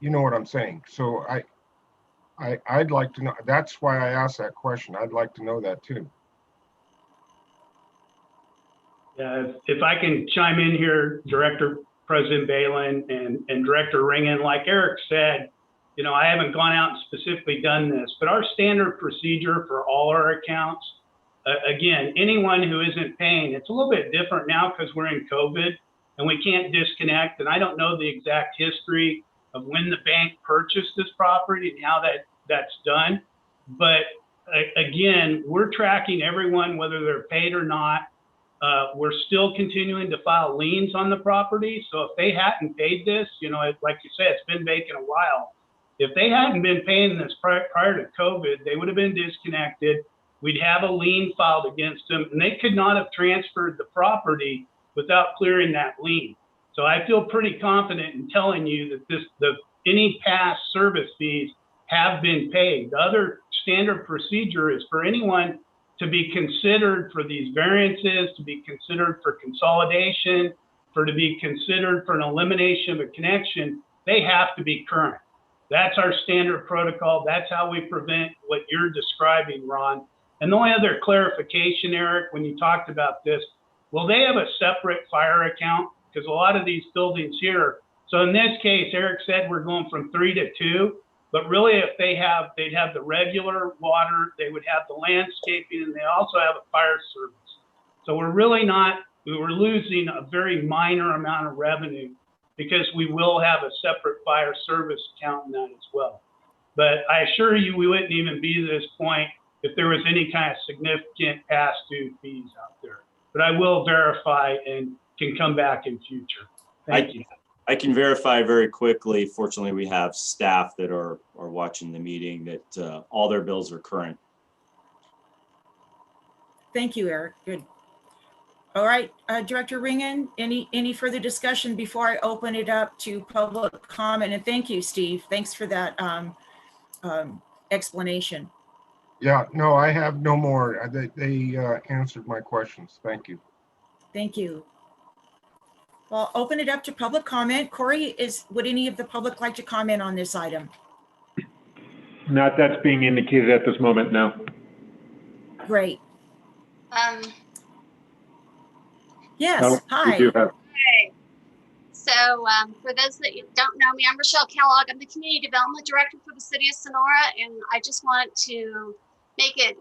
what I'm saying. So I'd like to know. That's why I asked that question. I'd like to know that too. If I can chime in here, Director President Balin and Director Ringen, like Eric said, you know, I haven't gone out and specifically done this, but our standard procedure for all our accounts, again, anyone who isn't paying, it's a little bit different now because we're in COVID and we can't disconnect. And I don't know the exact history of when the bank purchased this property and how that's done. But again, we're tracking everyone, whether they're paid or not. We're still continuing to file liens on the property. So if they hadn't paid this, you know, like you said, it's been vacant a while. If they hadn't been paying this prior to COVID, they would have been disconnected. We'd have a lien filed against them, and they could not have transferred the property without clearing that lien. So I feel pretty confident in telling you that any past service fees have been paid. The other standard procedure is for anyone to be considered for these variances, to be considered for consolidation, to be considered for an elimination of a connection, they have to be current. That's our standard protocol. That's how we prevent what you're describing, Ron. And the only other clarification, Eric, when you talked about this, will they have a separate fire account? Because a lot of these buildings here, so in this case, Eric said we're going from 3 to 2, but really if they'd have the regular water, they would have the landscaping, and they also have a fire service. So we're losing a very minor amount of revenue because we will have a separate fire service account in that as well. But I assure you, we wouldn't even be to this point if there was any kind of significant past due fees out there. But I will verify and can come back in future. Thank you. I can verify very quickly. Fortunately, we have staff that are watching the meeting that all their bills are current. Thank you, Eric. Good. All right, Director Ringen, any further discussion before I open it up to public comment? And thank you, Steve. Thanks for that explanation. Yeah, no, I have no more. They answered my questions. Thank you. Thank you. Well, I'll open it up to public comment. Corey, would any of the public like to comment on this item? Not that's being indicated at this moment, no. Great. Yes, No, hi. we do have. Hi. So for those that don't know me, I'm Rochelle Kellogg. I'm the Community Development Director for the City of Sonora, and I just want to make it,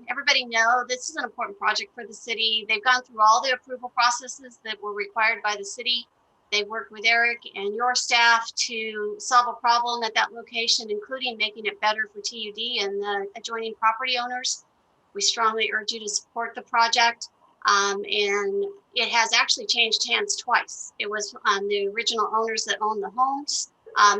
everybody know this is an important project for the city. They've gone through all the approval processes that were required by the city. They worked with Eric and your staff to solve a problem at that location, including making it better for TUD and the adjoining property owners. We strongly urge you to support the project. And it has actually changed hands twice. It was the original owners that owned the homes,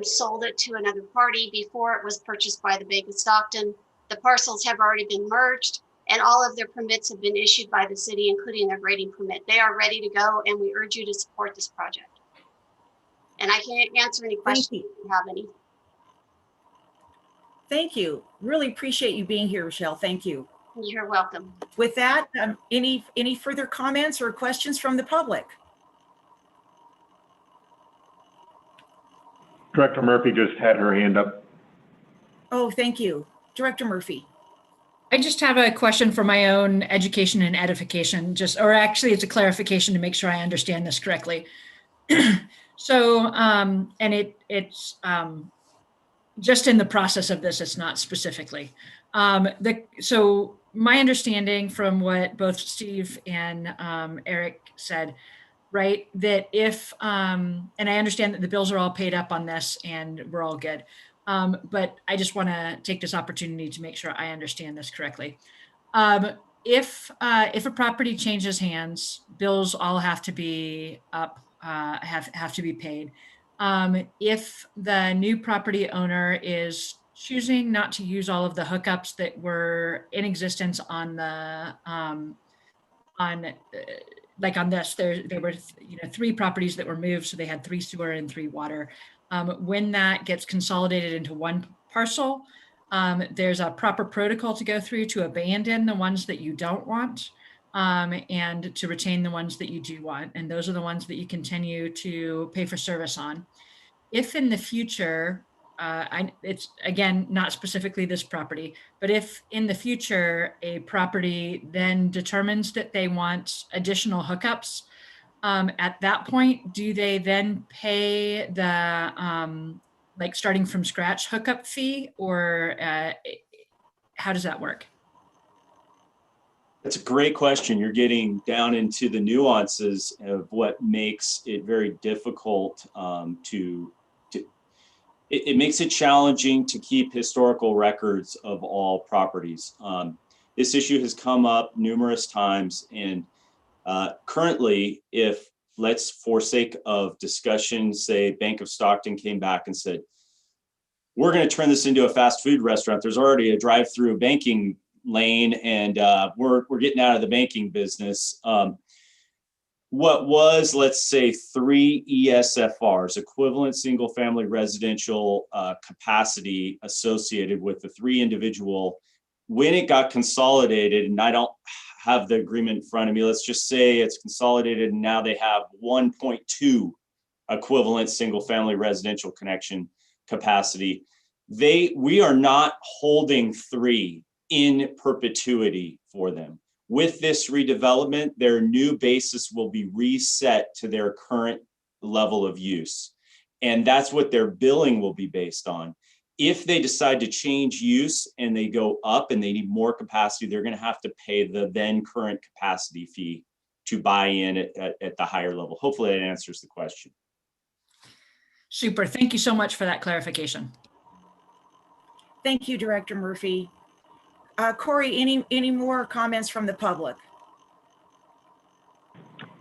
sold it to another party before it was purchased by the Bank of Stockton. The parcels have already been merged, and all of their permits have been issued by the city, including their grading permit. They are ready to go, and we urge you to support this project. And I can answer any questions if you have any. Thank you. Really appreciate you being here, Rochelle. Thank you. You're welcome. With that, any further comments or questions from the public? Director Murphy just had her hand up. Oh, thank you. Director Murphy. I just have a question for my own education and edification, or actually it's a clarification to make sure I understand this correctly. So, and it's just in the process of this, it's not specifically. So my understanding from what both Steve and Eric said, right, that if, and I understand that the bills are all paid up on this and we're all good. But I just want to take this opportunity to make sure I understand this correctly. If a property changes hands, bills all have to be up, have to be paid. If the new property owner is choosing not to use all of the hookups that were in existence on the like on this, there were 3 properties that were moved, so they had 3 sewer and 3 water. When that gets consolidated into one parcel, there's a proper protocol to go through to abandon the ones that you don't want, and to retain the ones that you do want. And those are the ones that you continue to pay for service on. If in the future, it's again, not specifically this property, but if in the future a property then determines that they want additional hookups, at that point, do they then pay the like starting from scratch hookup fee, or how does that work? That's a great question. You're getting down into the nuances of what makes it very difficult it makes it challenging to keep historical records of all properties. This issue has come up numerous times, and currently, if, let's, for sake of discussion, say Bank of Stockton came back and said, we're going to turn this into a fast food restaurant. There's already a drive-through banking lane, and we're getting out of the banking business. What was, let's say, 3 ESFRs, equivalent single-family residential capacity associated with the 3 individual, when it got consolidated, and I don't have the agreement in front of me, let's just say it's consolidated and now they have 1.2 equivalent single-family residential connection capacity. We are not holding 3 in perpetuity for them. With this redevelopment, their new basis will be reset to their current level of use. And that's what their billing will be based on. If they decide to change use and they go up and they need more capacity, they're going to have to pay the then current capacity fee to buy in at the higher level. Hopefully that answers the question. Super. Thank you so much for that clarification. Thank you, Director Murphy. Corey, any more comments from the public?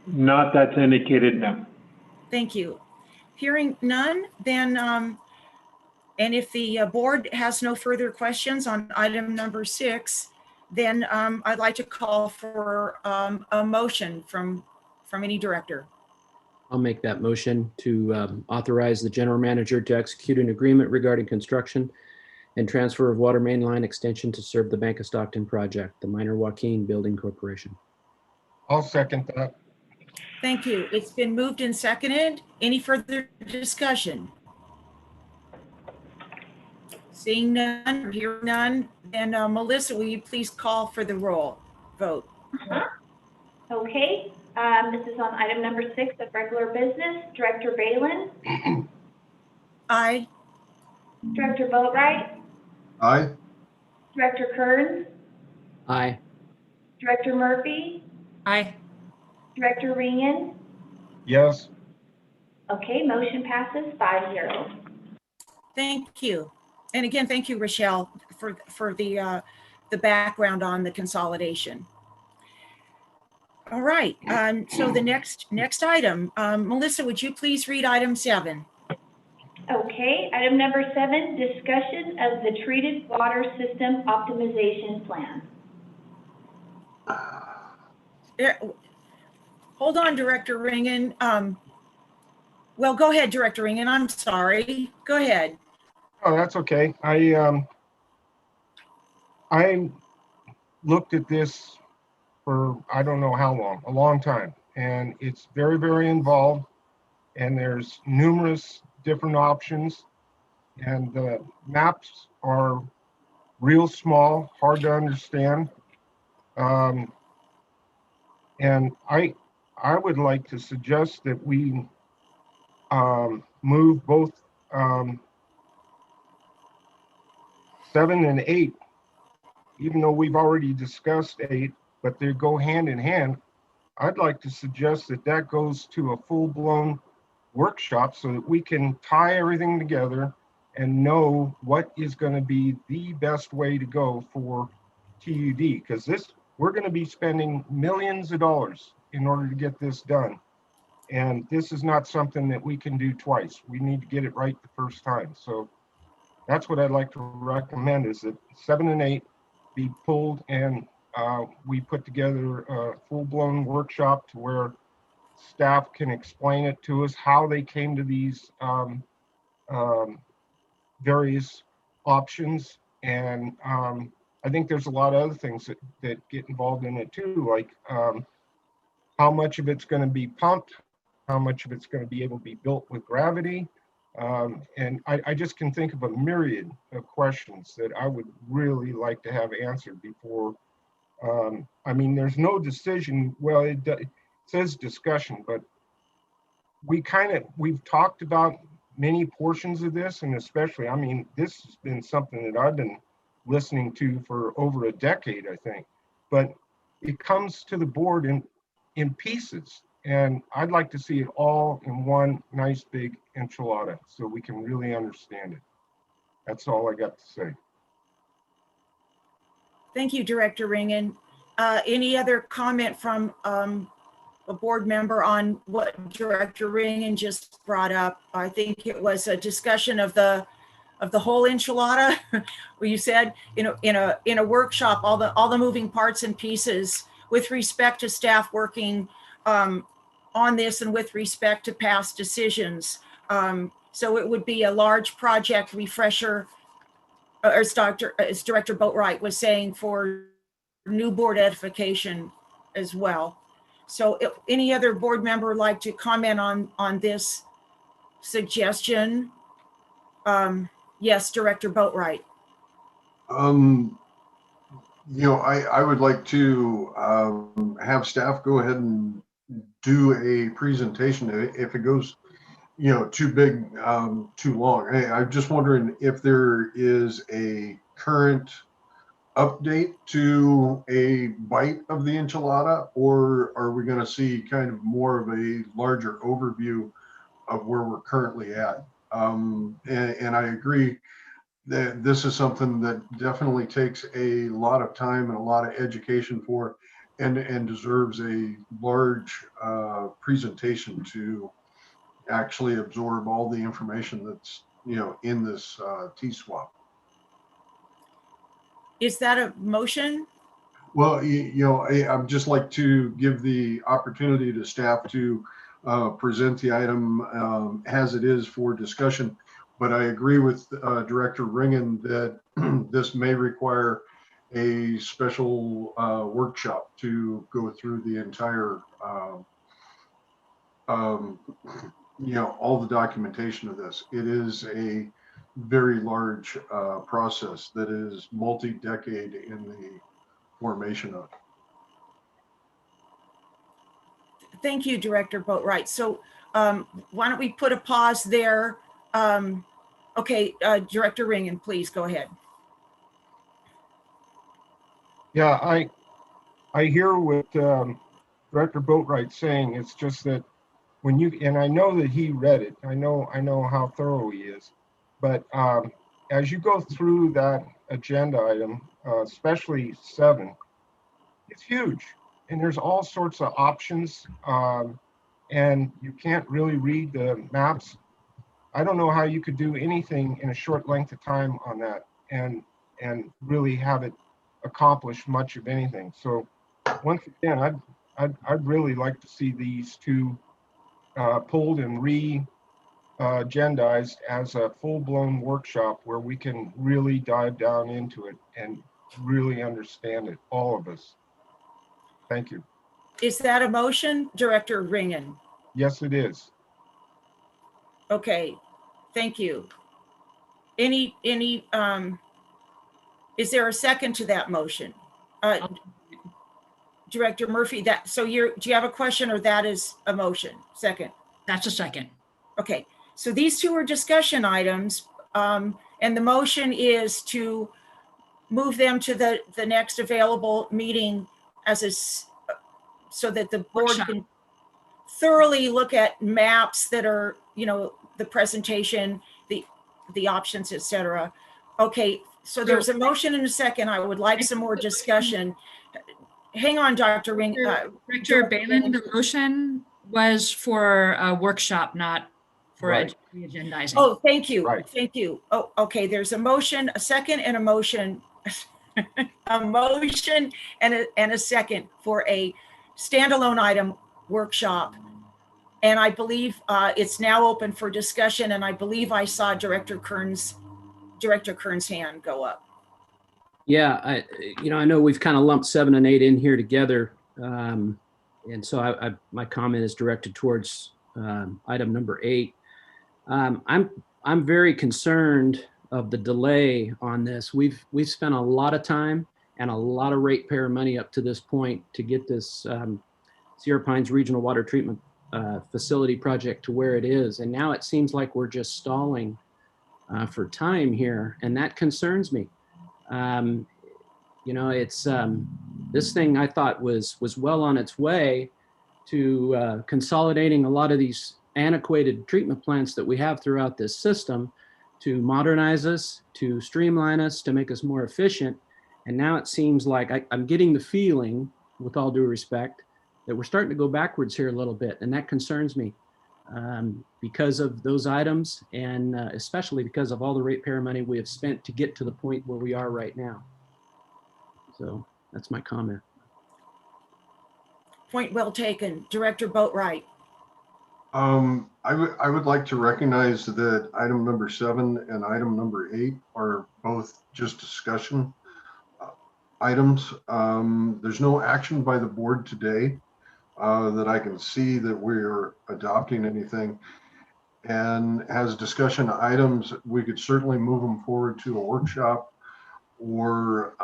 Not that's indicated, no. Thank you. Hearing none, then, and if the board has no further questions on item number 6, then I'd like to call for a motion from any director. I'll make that motion to authorize the general manager to execute an agreement regarding construction and transfer of water main line extension to serve the Bank of Stockton project, the Minor Joaquin Building Corporation. I'll second that. Thank you. It's been moved and seconded. Any further discussion? Seeing none or hearing none, then Melissa, will you please call for the vote? Okay, this is on item number 6 of regular business. Director Balin? Aye. Director Boatright? Aye. Director Kearns? Aye. Director Murphy? Aye. Director Ringen? Yes. Okay, motion passes 5-0. Thank you. And again, thank you, Rochelle, for the background on the consolidation. All right, so the next item, Melissa, would you please read item 7? Okay, item number 7, discussion of the treated water system optimization plan. Hold on, Director Ringen. Well, go ahead, Director Ringen. I'm sorry. Go ahead. Oh, that's okay. I looked at this for I don't know how long, a long time, and it's very, very involved. And there's numerous different options, and the maps are real small, hard to understand. And I would like to suggest that we move both 7 and 8, even though we've already discussed 8, but they go hand in hand. I'd like to suggest that that goes to a full-blown workshop so that we can tie everything together and know what is going to be the best way to go for TUD, because we're going to be spending millions of dollars in order to get this done. And this is not something that we can do twice. We need to get it right the first time. So that's what I'd like to recommend, is that 7 and 8 be pulled, and we put together a full-blown workshop to where staff can explain it to us, how they came to these various options. And I think there's a lot of other things that get involved in it too, like how much of it's going to be pumped, how much of it's going to be able to be built with gravity. And I just can think of a myriad of questions that I would really like to have answered before. I mean, there's no decision. Well, it says discussion, but we've talked about many portions of this, and especially, I mean, this has been something that I've been listening to for over a decade, I think, but it comes to the board in pieces. And I'd like to see it all in one nice big enchilada so we can really understand it. That's all I got to say. Thank you, Director Ringen. Any other comment from a board member on what Director Ringen just brought up? I think it was a discussion of the whole enchilada, where you said, in a workshop, all the moving parts and pieces with respect to staff working on this and with respect to past decisions. So it would be a large project refresher, as Director Boatwright was saying, for new board edification as well. So if any other board member like to comment on this suggestion? Yes, Director Boatwright. I would like to have staff go ahead and do a presentation if it goes, too big, too long. I'm just wondering if there is a current update to a bite of the enchilada, or are we going to see kind of more of a larger overview of where we're currently at? And I agree that this is something that definitely takes a lot of time and a lot of education for, and deserves a large presentation to actually absorb all the information that's in this T-swap. Is that a motion? Well, I'd just like to give the opportunity to staff to present the item as it is for discussion. But I agree with Director Ringen that this may require a special workshop to go through the entire, all the documentation of this. It is a very large process that is multi-decade in the formation of. Thank you, Director Boatwright. So why don't we put a pause there? Okay, Director Ringen, please go ahead. Yeah, I hear what Director Boatwright saying. It's just that when and I know that he read it. I know how thorough he is. But as you go through that agenda item, especially 7, it's huge, and there's all sorts of options, and you can't really read the maps. I don't know how you could do anything in a short length of time on that and really have it accomplish much of anything. So once again, I'd really like to see these two pulled and agendized as a full-blown workshop where we can really dive down into it and really understand it, all of us. Thank you. Is that a motion, Director Ringen? Yes, it is. Okay, thank you. Is there a second to that motion? Director Murphy, do you have a question, or that is a motion? Second. That's a second. Okay, so these two are discussion items, and the motion is to move them to the next available meeting so that the board Workshop. can thoroughly look at maps that are, the presentation, the options, et cetera. Okay, so there's a motion and a second. I would like some more discussion. Hang on, Dr. Ring. Director Balin, the motion was for a workshop, not for Right. agendizing. Oh, thank you. Right. Thank you. Oh, okay. There's a motion, a second, and a motion, a motion and a second for a standalone item workshop. And I believe it's now open for discussion. And I believe I saw Director Kern's hand go up. Yeah, I know we've kind of lumped 7 and 8 in here together. And so my comment is directed towards item number 8. I'm very concerned of the delay on this. We've spent a lot of time and a lot of ratepayer money up to this point to get this Sierra Pines Regional Water Treatment Facility project to where it is. And now it seems like we're just stalling for time here, and that concerns me. It's this thing I thought was well on its way to consolidating a lot of these antiquated treatment plants that we have throughout this system to modernize us, to streamline us, to make us more efficient. And now it seems like I'm getting the feeling, with all due respect, that we're starting to go backwards here a little bit, and that concerns me because of those items, and especially because of all the ratepayer money we have spent to get to the point where we are right now. So that's my comment. Point well taken. Director Boatwright. I would like to recognize that item number 7 and item number 8 are both just discussion items. There's no action by the board today that I can see that we're adopting anything. And as discussion items, we could certainly move them forward to a workshop, or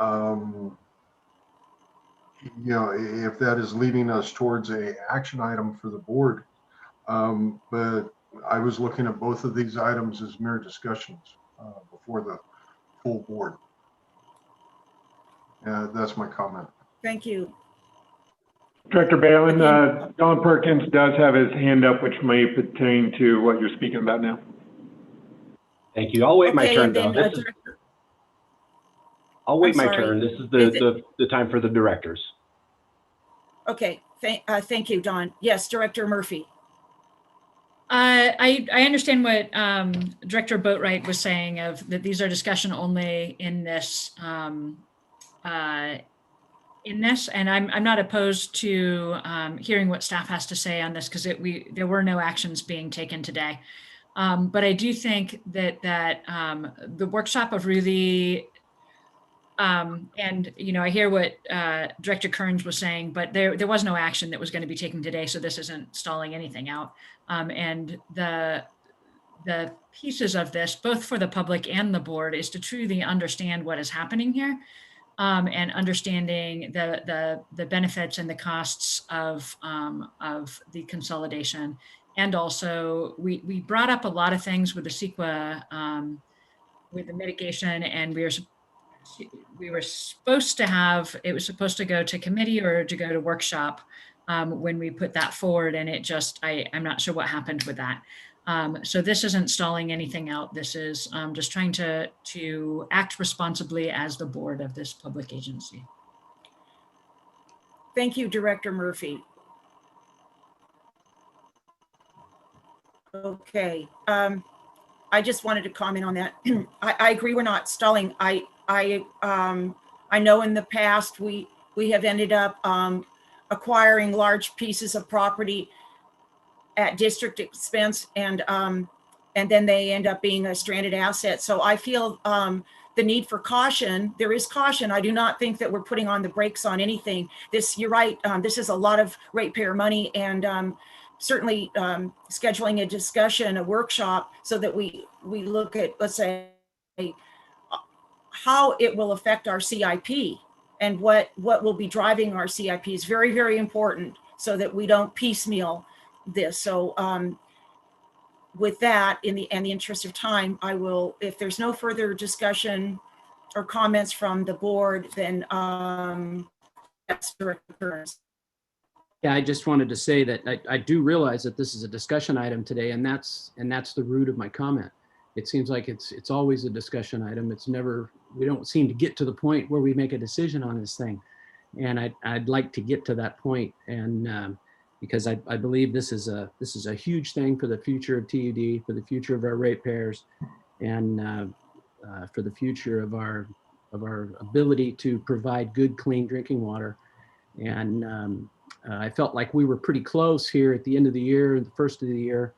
if that is leading us towards a action item for the board. But I was looking at both of these items as mere discussions before the full board. That's my comment. Thank you. Director Balin, Don Perkins does have his hand up, which may pertain to what you're speaking about now. Thank you. I'll wait my Okay, turn, and then, though. I'll wait I'm my sorry. turn. This is the time for the directors. Okay, thank you, Don. Yes, Director Murphy. I understand what Director Boatwright was saying, of that these are discussion only in this, and I'm not opposed to hearing what staff has to say on this, because there were no actions being taken today. But I do think that the workshop of really, and I hear what Director Kearns was saying, but there was no action that was going to be taken today, so this isn't stalling anything out. And the pieces of this, both for the public and the board, is to truly understand what is happening here, and understanding the benefits and the costs of the consolidation. And also, we brought up a lot of things with the CEQA, with the mitigation, and we were supposed to have, it was supposed to go to committee or to go to workshop when we put that forward, and it just, I'm not sure what happened with that. So this isn't stalling anything out. This is just trying to act responsibly as the board of this public agency. Thank you, Director Murphy. Okay, I just wanted to comment on that. I agree we're not stalling. I know in the past we we have ended up acquiring large pieces of property at district expense, and then they end up being a stranded asset. So I feel the need for caution. There is caution. I do not think that we're putting on the brakes on anything. This, you're right, this is a lot of ratepayer money, and certainly scheduling a discussion, a workshop, so that we look at, let's say, how it will affect our CIP and what will be driving our CIP is very, very important, so that we don't piecemeal this. So with that, in the interest of time, I will, if there's no further discussion or comments from the board, then that's Director Burns. Yeah, I just wanted to say that I do realize that this is a discussion item today, and that's the root of my comment. It seems like it's always a discussion item. It's never, we don't seem to get to the point where we make a decision on this thing. And I'd like to get to that point, and because I believe this is a huge thing for the future of TUD, for the future of our ratepayers, and for the future of our ability to provide good, clean drinking water. And I felt like we were pretty close here at the end of the year, the first of the year,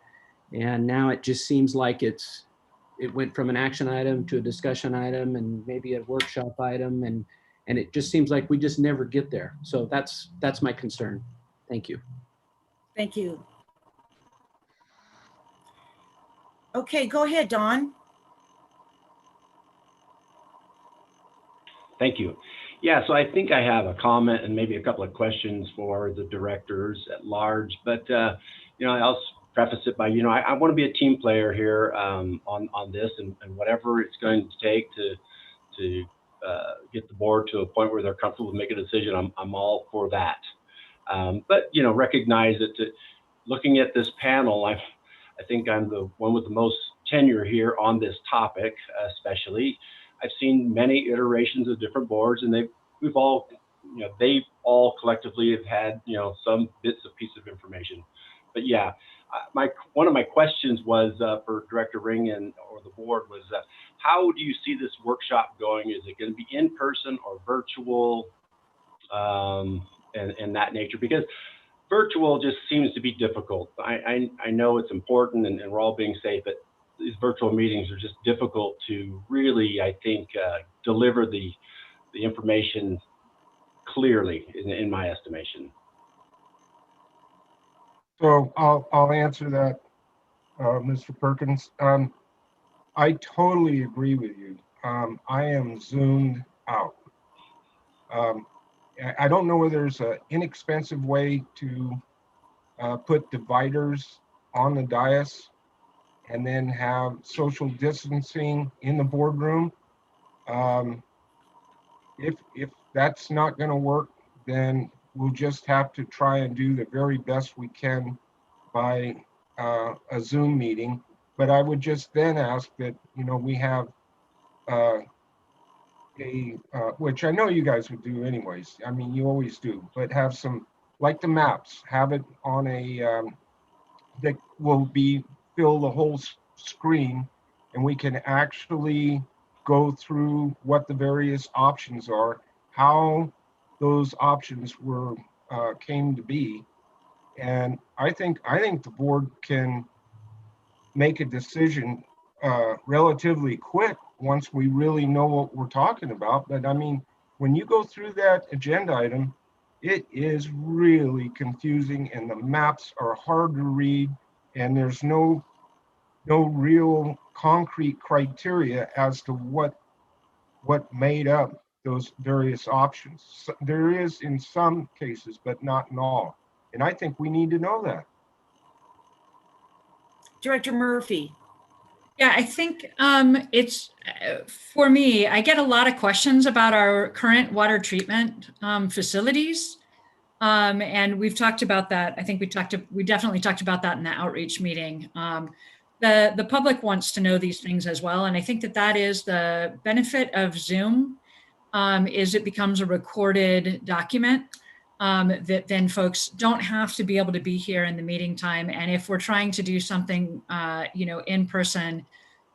and now it just seems like it went from an action item to a discussion item and maybe a workshop item, and it just seems like we just never get there. So that's my concern. Thank you. Thank you. Okay, go ahead, Don. Thank you. Yeah, so I think I have a comment and maybe a couple of questions for the directors at large, but I'll preface it by, I want to be a team player here on this, and whatever it's going to take to get the board to a point where they're comfortable with making a decision, I'm all for that. But recognize that looking at this panel, I think I'm the one with the most tenure here on this topic, especially. I've seen many iterations of different boards, and they all collectively have had some bits of piece of information. But yeah, one of my questions was for Director Ringen or the board was, how do you see this workshop going? Is it going to be in person or virtual, and that nature? Because virtual just seems to be difficult. I know it's important, and we're all being safe, but these virtual meetings are just difficult to really, I think, deliver the information clearly, in my estimation. So I'll answer that, Mr. Perkins. I totally agree with you. I am zoomed out. I don't know whether there's an inexpensive way to put dividers on the dais and then have social distancing in the boardroom. If that's not going to work, then we'll just have to try and do the very best we can by a Zoom meeting. But I would just then ask that, we have which I know you guys would do anyways. I mean, you always do, but have some, like the maps, have it on a, that will fill the whole screen, and we can actually go through what the various options are, how those options came to be. And I think the board can make a decision relatively quick once we really know what we're talking about. But I mean, when you go through that agenda item, it is really confusing, and the maps are hard to read, and there's no real concrete criteria as to what made up those various options. So there is in some cases, but not in all. And I think we need to know that. Director Murphy. Yeah, I think it's, for me, I get a lot of questions about our current water treatment facilities. And we've talked about that. I think we definitely talked about that in the outreach meeting. The public wants to know these things as well. And I think that is the benefit of Zoom, is it becomes a recorded document that then folks don't have to be able to be here in the meeting time. And if we're trying to do something, in person,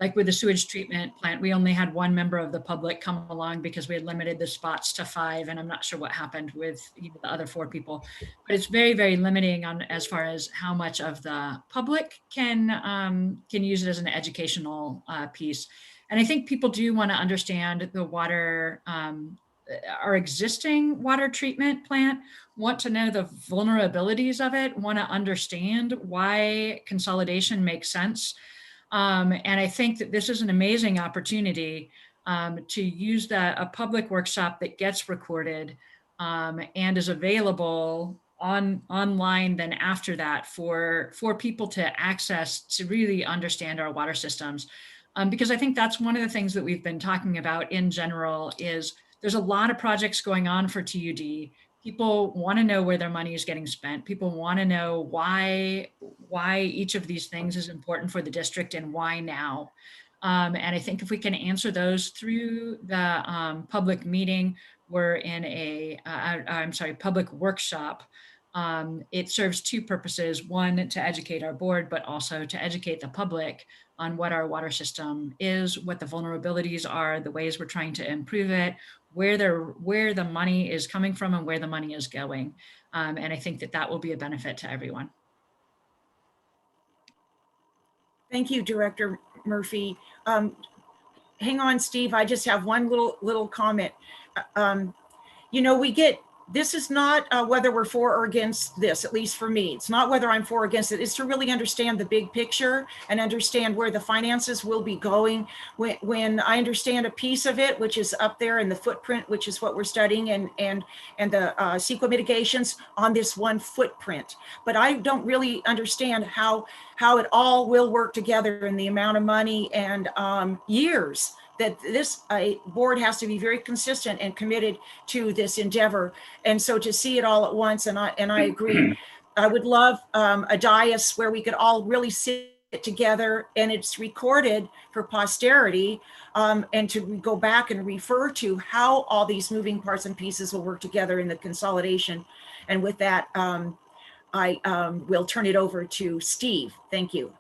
like with the sewage treatment plant, we only had one member of the public come along because we had limited the spots to 5, and I'm not sure what happened with the other 4 people. But it's very, very limiting on as far as how much of the public can use it as an educational piece. And I think people do want to understand the water, our existing water treatment plant, want to know the vulnerabilities of it, want to understand why consolidation makes sense. And I think that this is an amazing opportunity to use a public workshop that gets recorded and is available online then after that for people to access to really understand our water systems. Because I think that's one of the things that we've been talking about in general is there's a lot of projects going on for TUD. People want to know where their money is getting spent. People want to know why each of these things is important for the district and why now. And I think if we can answer those through the public meeting, we're in a public workshop. It serves 2 purposes. One, to educate our board, but also to educate the public on what our water system is, what the vulnerabilities are, the ways we're trying to improve it, where the money is coming from and where the money is going. And I think that will be a benefit to everyone. Thank you, Director Murphy. Hang on, Steve. I just have one little comment. This is not whether we're for or against this, at least for me. It's not whether I'm for or against it. It's to really understand the big picture and understand where the finances will be going. When I understand a piece of it, which is up there in the footprint, which is what we're studying, and the CEQA mitigations on this one footprint. But I don't really understand how it all will work together and the amount of money and years that this board has to be very consistent and committed to this endeavor. And so to see it all at once, and I agree, I would love a dais where we could all really sit together and it's recorded for posterity, and to go back and refer to how all these moving parts and pieces will work together in the consolidation. And with that, I will turn it over to Steve. Thank you.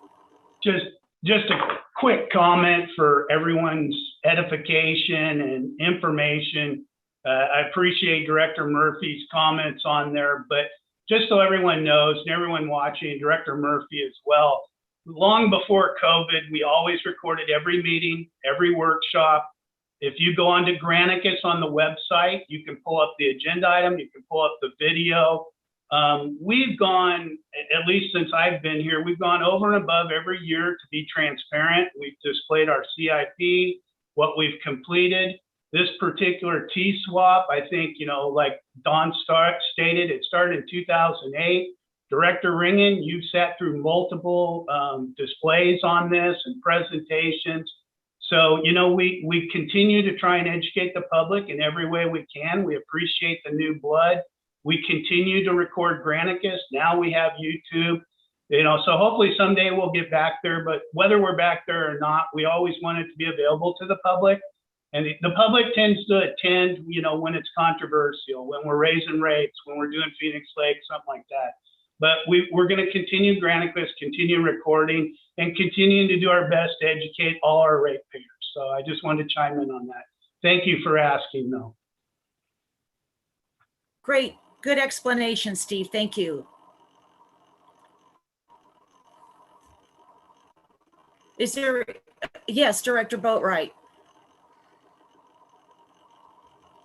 Just a quick comment for everyone's edification and information. I appreciate Director Murphy's comments on there, but just so everyone knows and everyone watching, Director Murphy as well, long before COVID, we always recorded every meeting, every workshop. If you go onto Granicus on the website, you can pull up the agenda item, you can pull up the video. We've gone, at least since I've been here, we've gone over and above every year to be transparent. We've displayed our CIP, what we've completed. This particular T-swap, I think, like Don stated, it started in 2008. Director Ringen, you've sat through multiple displays on this and presentations. So, we continue to try and educate the public in every way we can. We appreciate the new blood. We continue to record Granicus. Now we have YouTube, so hopefully someday we'll get back there, but whether we're back there or not, we always want it to be available to the public. And the public tends to attend, when it's controversial, when we're raising rates, when we're doing Phoenix Lake, something like that. But we're going to continue Granicus, continue recording, and continuing to do our best to educate all our ratepayers. So I just wanted to chime in on that. Thank you for asking, though. Great. Good explanation, Steve. Thank you. Yes, Director Boatwright.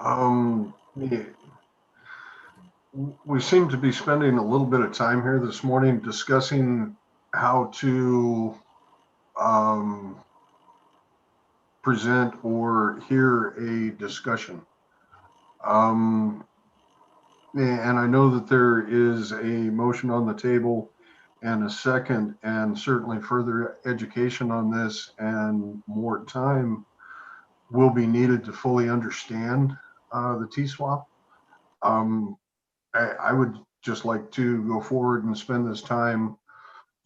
Yeah. We seem to be spending a little bit of time here this morning discussing how to present or hear a discussion. And I know that there is a motion on the table and a second, and certainly further education on this and more time will be needed to fully understand the T-swap. I would just like to go forward and spend this time,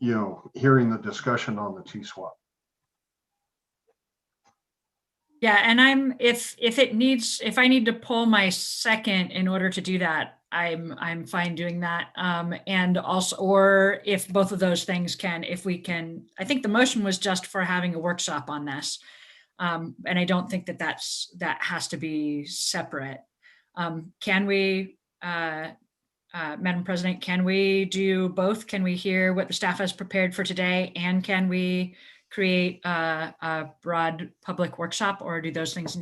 hearing the discussion on the T-swap. Yeah, and if I need to pull my second in order to do that, I'm fine doing that. And also, or if both of those things can, if we can, I think the motion was just for having a workshop on this. And I don't think that that has to be separate. Can we, Madam President, can we do both? Can we hear what the staff has prepared for today? And can we create a broad public workshop, or do those things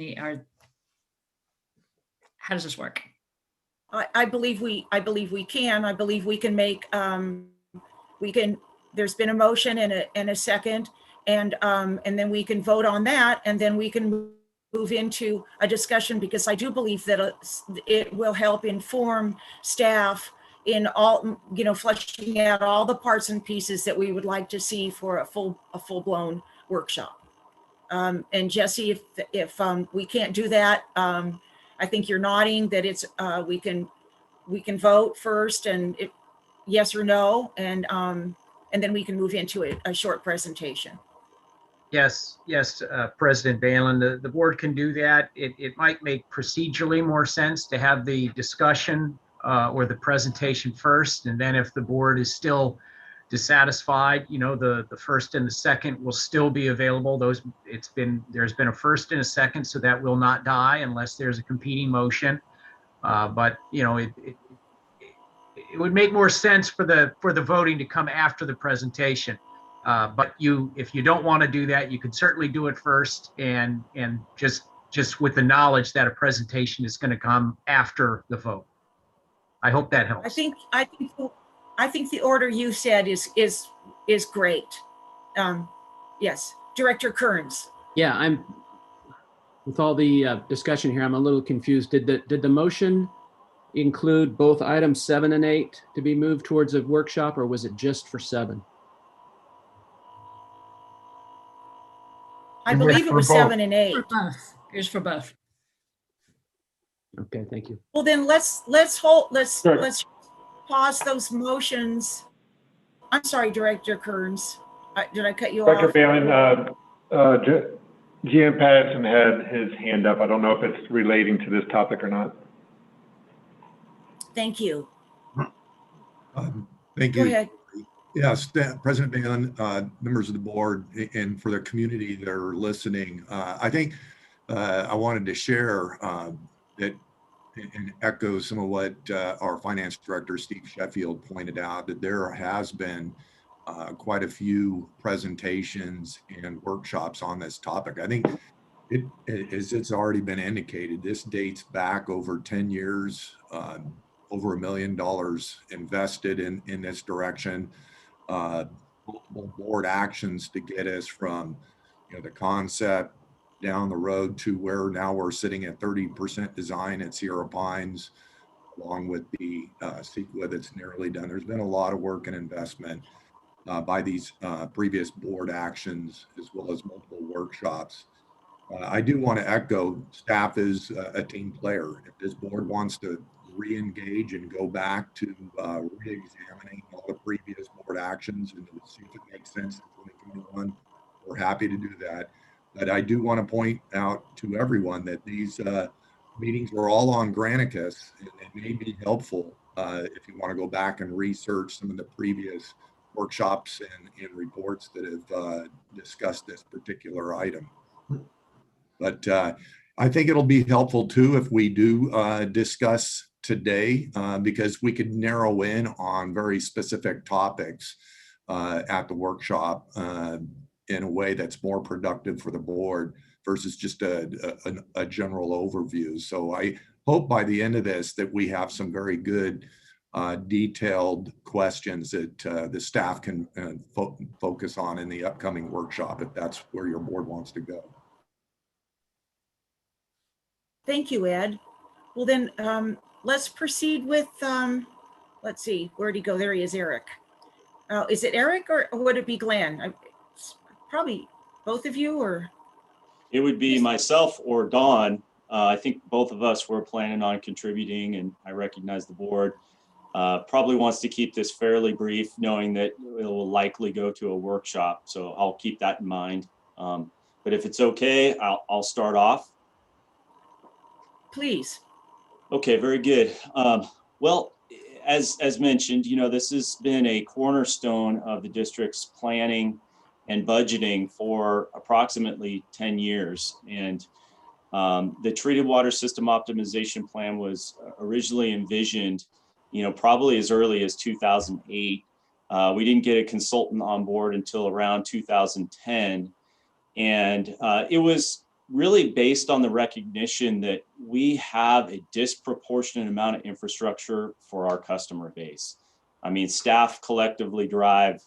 how does this work? I believe we can. I believe we can make, there's been a motion and a second, and then we can vote on that, and then we can move into a discussion, because I do believe that it will help inform staff in all, fleshing out all the parts and pieces that we would like to see for a full-blown workshop. And Jesse, if we can't do that, I think you're nodding that it's, we can vote first, and yes or no, and then we can move into a short presentation. Yes, President Balin, the board can do that. It might make procedurally more sense to have the discussion or the presentation first, and then if the board is still dissatisfied, the first and the second will still be available. There's been a first and a second, so that will not die unless there's a competing motion. But it would make more sense for the voting to come after the presentation. But if you don't want to do that, you can certainly do it first, and just with the knowledge that a presentation is going to come after the vote. I hope that helps. I think the order you said is great. Yes, Director Kearns. Yeah, with all the discussion here, I'm a little confused. Did the motion include both items 7 and 8 to be moved towards a workshop, or was it just for 7? I believe it was 7 and 8. For both. It was for both. Okay, thank you. Well, then let's pause those motions. I'm sorry, Director Kearns. Did I cut you Dr. off? Balin, GM Patterson had his hand up. I don't know if it's relating to this topic or not. Thank you. Thank Go you. ahead. Yes, President Balin, members of the board, and for the community that are listening, I think I wanted to share that and echo some of what our finance director, Steve Sheffield, pointed out, that there has been quite a few presentations and workshops on this topic. I think it's already been indicated, this dates back over 10 years, over $1 million invested in this direction. Multiple board actions to get us from the concept down the road to where now we're sitting at 30% design at Sierra Pines, along with the CEQA that's nearly done. There's been a lot of work and investment by these previous board actions, as well as multiple workshops. I do want to echo, staff is a team player. If this board wants to re-engage and go back to re-examining all the previous board actions and see if it makes sense in 2021, we're happy to do that. But I do want to point out to everyone that these meetings were all on Granicus, and it may be helpful if you want to go back and research some of the previous workshops and reports that have discussed this particular item. But I think it'll be helpful too if we do discuss today, because we could narrow in on very specific topics at the workshop in a way that's more productive for the board versus just a general overview. So I hope by the end of this that we have some very good detailed questions that the staff can focus on in the upcoming workshop, if that's where your board wants to go. Thank you, Ed. Well, then let's proceed with, let's see, where'd he go? There he is, Eric. Is it Eric or would it be Glenn? Probably both of you, or? It would be myself or Dawn. I think both of us were planning on contributing, and I recognize the board probably wants to keep this fairly brief, knowing that it will likely go to a workshop. So I'll keep that in mind. But if it's okay, I'll start off. Please. Okay, very good. Well, as mentioned, this has been a cornerstone of the district's planning and budgeting for approximately 10 years. And the treated water system optimization plan was originally envisioned, probably as early as 2008. We didn't get a consultant on board until around 2010. And it was really based on the recognition that we have a disproportionate amount of infrastructure for our customer base. I mean, staff collectively drive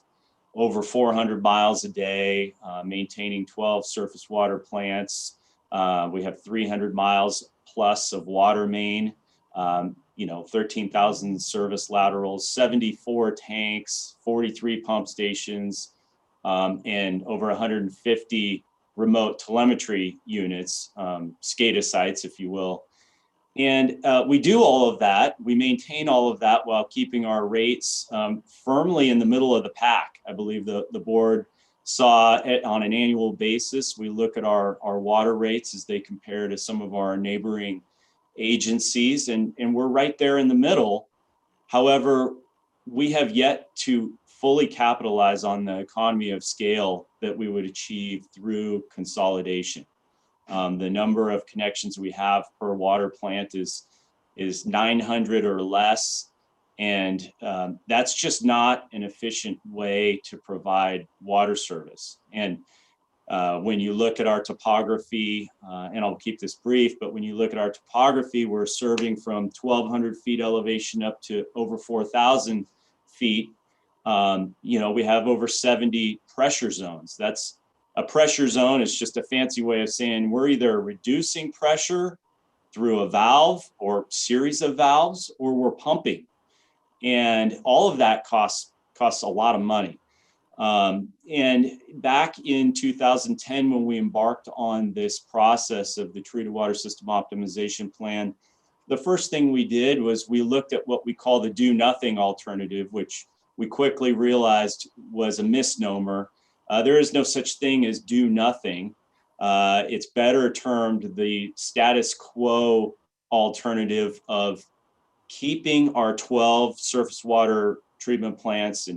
over 400 miles a day, maintaining 12 surface water plants. We have 300 miles plus of water main, 13,000 service laterals, 74 tanks, 43 pump stations, and over 150 remote telemetry units, SCADA sites, if you will. And we do all of that. We maintain all of that while keeping our rates firmly in the middle of the pack. I believe the board saw it on an annual basis. We look at our water rates as they compare to some of our neighboring agencies, and we're right there in the middle. However, we have yet to fully capitalize on the economy of scale that we would achieve through consolidation. The number of connections we have per water plant is 900 or less, and that's just not an efficient way to provide water service. And when you look at our topography, and I'll keep this brief, but when you look at our topography, we're serving from 1,200 feet elevation up to over 4,000 feet. We have over 70 pressure zones. That's a pressure zone is just a fancy way of saying we're either reducing pressure through a valve or series of valves, or we're pumping. And all of that costs a lot of money. And back in 2010, when we embarked on this process of the treated water system optimization plan, the first thing we did was we looked at what we call the do nothing alternative, which we quickly realized was a misnomer. There is no such thing as do nothing. It's better termed the status quo alternative of keeping our 12 surface water treatment plants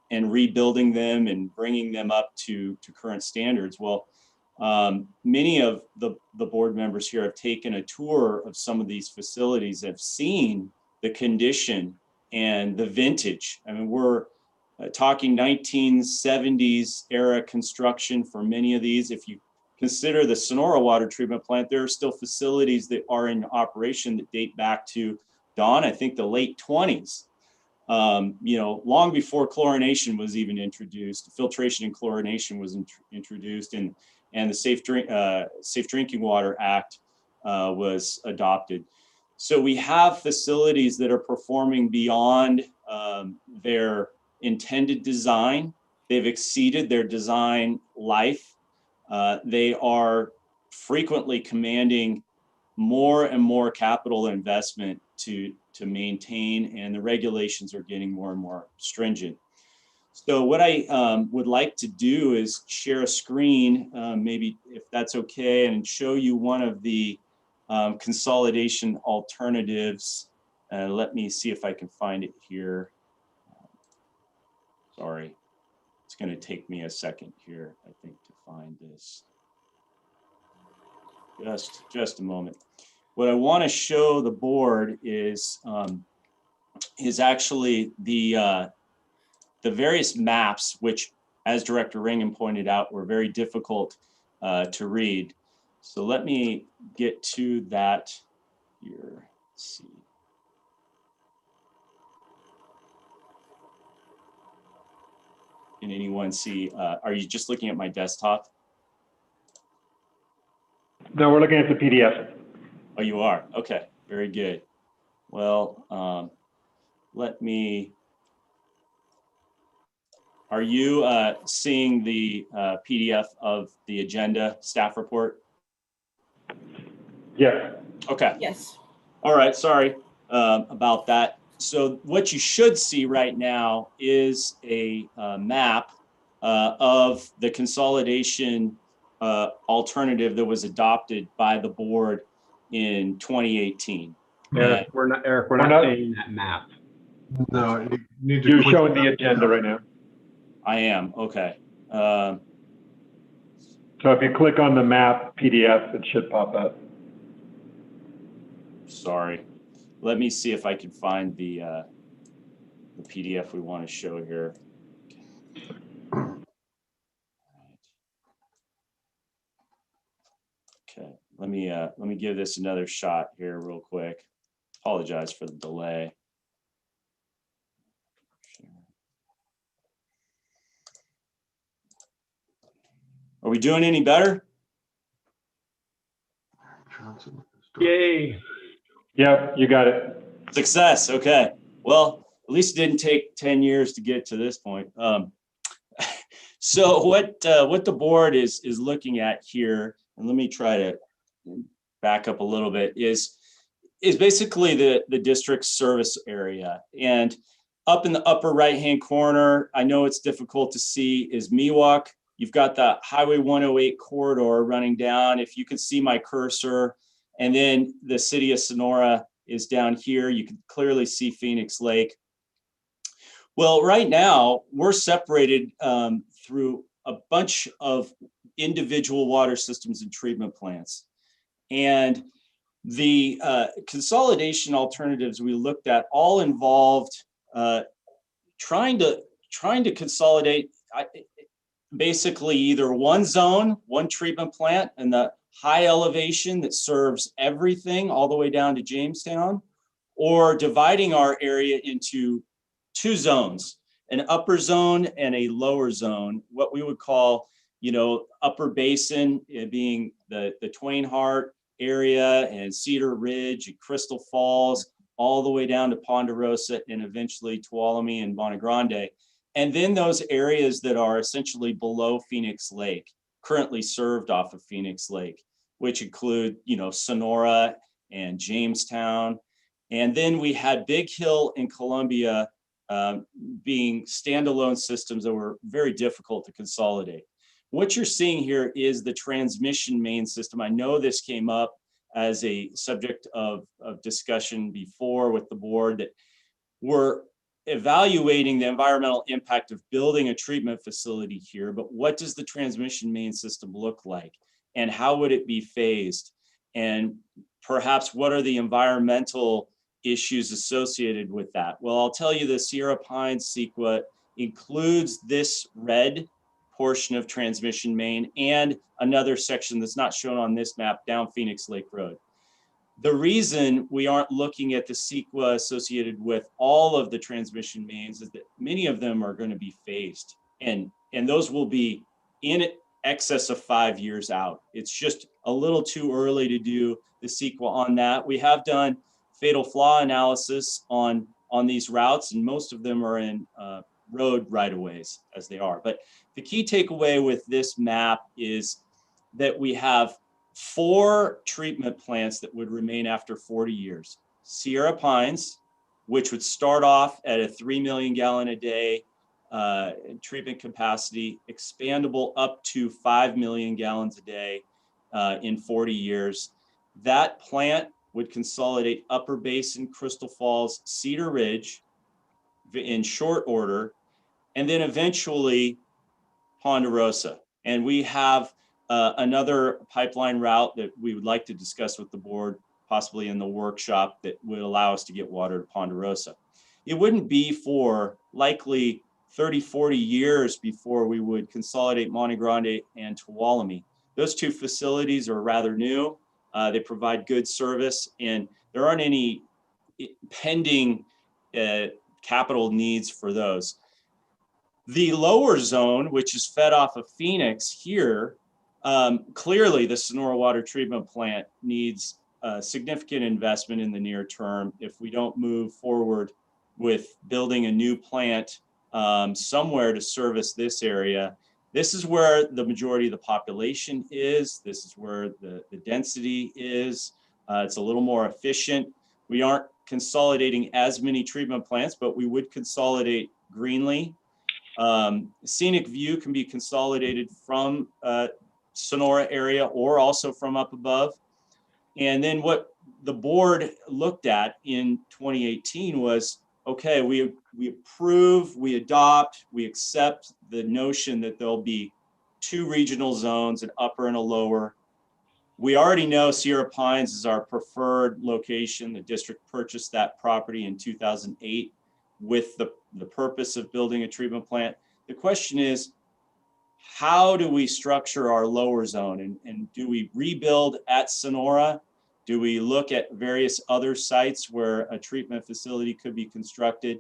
and rebuilding them and bringing them up to current standards. Well, many of the board members here have taken a tour of some of these facilities, have seen the condition and the vintage. I mean, we're talking 1970s era construction for many of these. If you consider the Sonora water treatment plant, there are still facilities that are in operation that date back to, Don, I think the late 20s. Long before chlorination was even introduced, filtration and chlorination was introduced, and the Safe Drinking Water Act was adopted. So we have facilities that are performing beyond their intended design. They've exceeded their design life. They are frequently commanding more and more capital investment to maintain, and the regulations are getting more and more stringent. So what I would like to do is share a screen, maybe if that's okay, and show you one of the consolidation alternatives. Let me see if I can find it here. Sorry, it's going to take me a second here, I think, to find this. Just a moment. What I want to show the board is actually the various maps, which, as Director Ringen pointed out, were very difficult to read. So let me get to that here. Let's see. Can anyone see? Are you just looking at my desktop? No, we're looking at the PDF. Oh, you are? Okay, very good. Well, let me, are you seeing the PDF of the agenda staff report? Yes. Okay. Yes. All right, sorry about that. So what you should see right now is a map of the consolidation alternative that was adopted by the board in 2018. Yeah. We're not, Eric, we're We're not not- seeing that map. No, you need to. You're click showing on the that. agenda right now. I am, okay. So if you click on the map PDF, it should pop up. Sorry. Let me see if I can find the PDF we want to show here. Okay, let me give this another shot here real quick. Apologize for the delay. Are we doing any better? Johnson. Yay. Yep, you got it. Success. Okay. Well, at least it didn't take 10 years to get to this point. So what the board is looking at here, and let me try to back up a little bit, is basically the district's service area. And up in the upper right-hand corner, I know it's difficult to see, is Miwok. You've got the Highway 108 corridor running down. If you can see my cursor, and then the city of Sonora is down here. You can clearly see Phoenix Lake. Well, right now, we're separated through a bunch of individual water systems and treatment plants. And the consolidation alternatives we looked at all involved trying to consolidate basically either one zone, one treatment plant, and the high elevation that serves everything all the way down to Jamestown, or dividing our area into two zones, an upper zone and a lower zone, what we would call, upper basin being the Twain Harte area and Cedar Ridge and Crystal Falls, all the way down to Ponderosa and eventually Tuolumne and Bonne Grande. And then those areas that are essentially below Phoenix Lake, currently served off of Phoenix Lake, which include, Sonora and Jamestown. And then we had Big Hill and Columbia being standalone systems that were very difficult to consolidate. What you're seeing here is the transmission main system. I know this came up as a subject of discussion before with the board, that we're evaluating the environmental impact of building a treatment facility here, but what does the transmission main system look like? And how would it be phased? And perhaps what are the environmental issues associated with that? Well, I'll tell you, the Sierra Pines CEQA includes this red portion of transmission main and another section that's not shown on this map down Phoenix Lake Road. The reason we aren't looking at the CEQA associated with all of the transmission mains is that many of them are going to be phased, and those will be in excess of 5 years out. It's just a little too early to do the CEQA on that. We have done fatal flaw analysis on these routes, and most of them are in road right-of-ways as they are. But the key takeaway with this map is that we have 4 treatment plants that would remain after 40 years. Sierra Pines, which would start off at a 3 million gallon a day treatment capacity, expandable up to 5 million gallons a day in 40 years. That plant would consolidate Upper Basin, Crystal Falls, Cedar Ridge in short order, and then eventually Ponderosa. And we have another pipeline route that we would like to discuss with the board, possibly in the workshop, that would allow us to get water to Ponderosa. It wouldn't be for likely 30, 40 years before we would consolidate Bonne Grande and Tuolumne. Those two facilities are rather new. They provide good service, and there aren't any pending capital needs for those. The lower zone, which is fed off of Phoenix here, clearly the Sonora Water Treatment Plant needs significant investment in the near term if we don't move forward with building a new plant somewhere to service this area. This is where the majority of the population is. This is where the density is. It's a little more efficient. We aren't consolidating as many treatment plants, but we would consolidate Greenlee. Scenic View can be consolidated from Sonora area or also from up above. And then what the board looked at in 2018 was, okay, we approve, we adopt, we accept the notion that there'll be 2 regional zones, an upper and a lower. We already know Sierra Pines is our preferred location. The district purchased that property in 2008 with the purpose of building a treatment plant. The question is, how do we structure our lower zone? And do we rebuild at Sonora? Do we look at various other sites where a treatment facility could be constructed?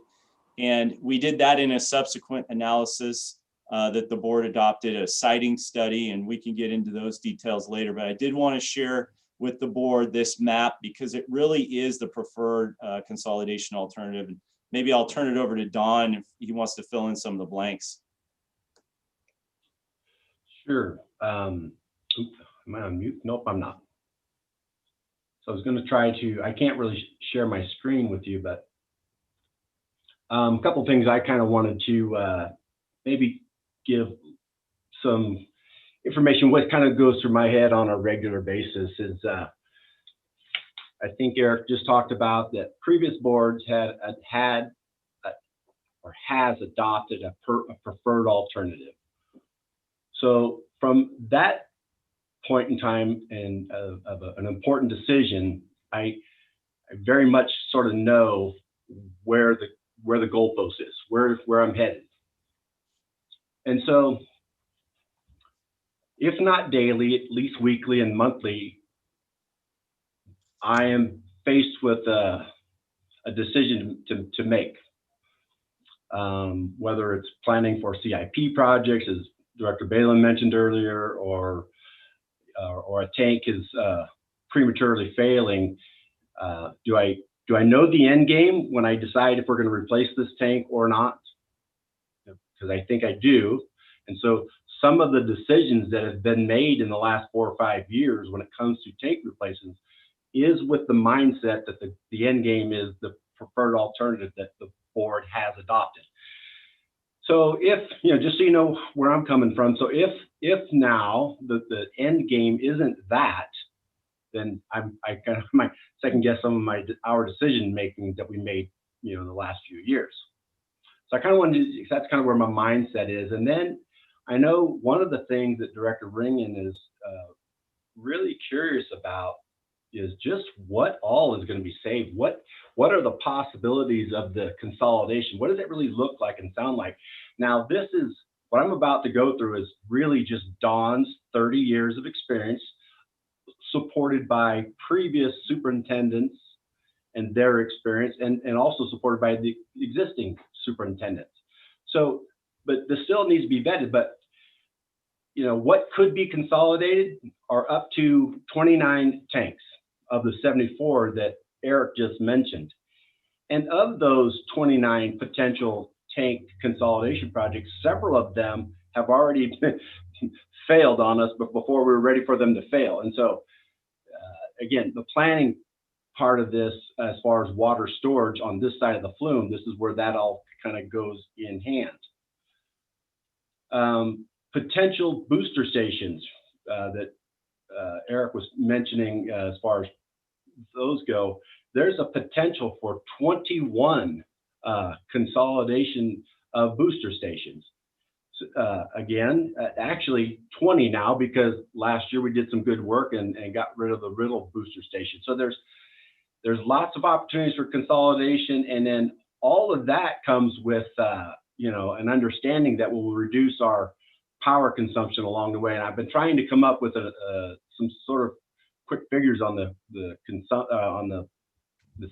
And we did that in a subsequent analysis that the board adopted, a siting study, and we can get into those details later. But I did want to share with the board this map because it really is the preferred consolidation alternative. And maybe I'll turn it over to Don if he wants to fill in some of the blanks. Sure. Am I on mute? Nope, I'm not. So I was going to try to, I can't really share my screen with you, but a couple of things I kind of wanted to maybe give some information. What kind of goes through my head on a regular basis is I think Eric just talked about that previous boards has adopted a preferred alternative. So from that point in time and of an important decision, I very much sort of know where the goalpost is, where I'm headed. And so, if not daily, at least weekly and monthly, I am faced with a decision to make. Whether it's planning for CIP projects, as Director Balin mentioned earlier, or a tank is prematurely failing. Do I know the end game when I decide if we're going to replace this tank or not? Because I think I do. And so some of the decisions that have been made in the last 4 or 5 years when it comes to tank replacements is with the mindset that the end game is the preferred alternative that the board has adopted. So if, just so you know where I'm coming from, so if now the end game isn't that, then I kind of might second guess some of our decision making that we made, in the last few years. So I kind of wanted to, that's kind of where my mindset is. And then I know one of the things that Director Ringen is really curious about is just what all is going to be saved. What are the possibilities of the consolidation? What does it really look like and sound like? Now, this is what I'm about to go through is really just Don's 30 years of experience, supported by previous superintendents and their experience, and also supported by the existing superintendents. So, but this still needs to be vetted, but what could be consolidated are up to 29 tanks of the 74 that Eric just mentioned. And of those 29 potential tank consolidation projects, several of them have already failed on us before we were ready for them to fail. And so, again, the planning part of this, as far as water storage on this side of the flume, this is where that all kind of goes in hand. Potential booster stations that Eric was mentioning, as far as those go, there's a potential for 21 consolidation of booster stations. Again, actually 20 now, because last year we did some good work and got rid of the Riddle booster station. So there's lots of opportunities for consolidation, and then all of that comes with an understanding that will reduce our power consumption along the way. And I've been trying to come up with some sort of quick figures on the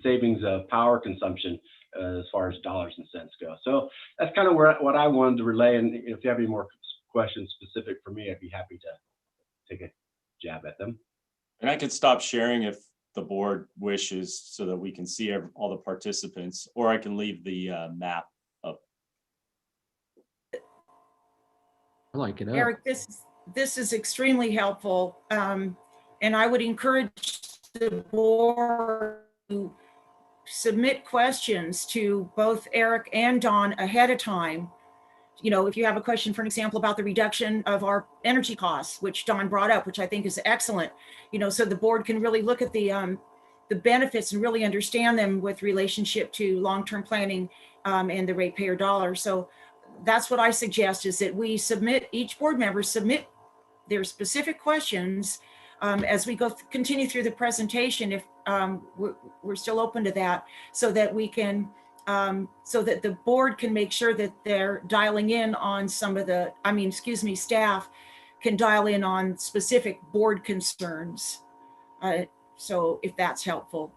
savings of power consumption as far as dollars and cents go. So that's kind of what I wanted to relay. And if you have any more questions specific for me, I'd be happy to take a jab at them. And I could stop sharing if the board wishes, so that we can see all the participants, or I can leave the map up. I like it. Eric, this is extremely helpful. And I would encourage the board to submit questions to both Eric and Don ahead of time. If you have a question, for an example, about the reduction of our energy costs, which Don brought up, which I think is excellent, so the board can really look at the the benefits and really understand them with relationship to long-term planning and the ratepayer dollar. So that's what I suggest, is that we submit, each board member submit their specific questions as we continue through the presentation, if we're still open to that, so that we can, so that the board can make sure that they're dialing in on some of the, staff can dial in on specific board concerns. So if that's helpful.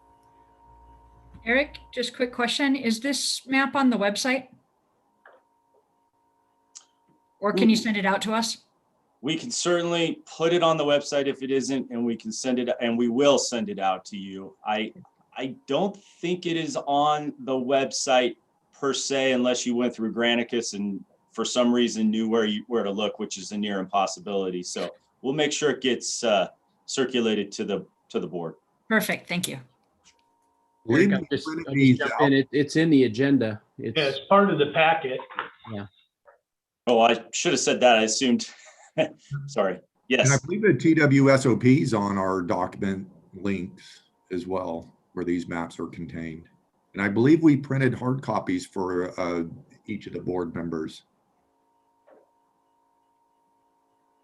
Eric, just quick question. Is this map on the website? Or can you send it out to us? We can certainly put it on the website if it isn't, and we can send it, and we will send it out to you. I don't think it is on the website per se, unless you went through Granicus and for some reason knew where to look, which is a near impossibility. So we'll make sure it gets circulated to the board. Perfect. Thank you. Eric, I'll just jump in. It's in the agenda. It's part of the packet. Yeah. Oh, I should have said that. I assumed. Sorry. Yes. And I believe the TWSOPs on our document links as well, where these maps are contained. And I believe we printed hard copies for each of the board members.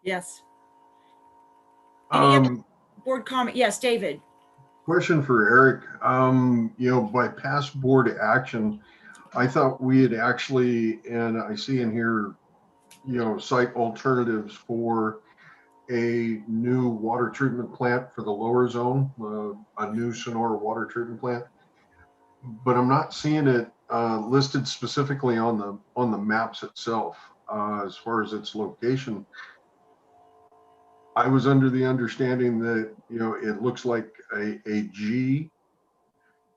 Yes. Any other board comment? Yes, David. Question for Eric. By past board action, I thought we had actually, and I see in here, site alternatives for a new water treatment plant for the lower zone, a new Sonora water treatment plant. But I'm not seeing it listed specifically on the maps itself as far as its location. I was under the understanding that, it looks like a G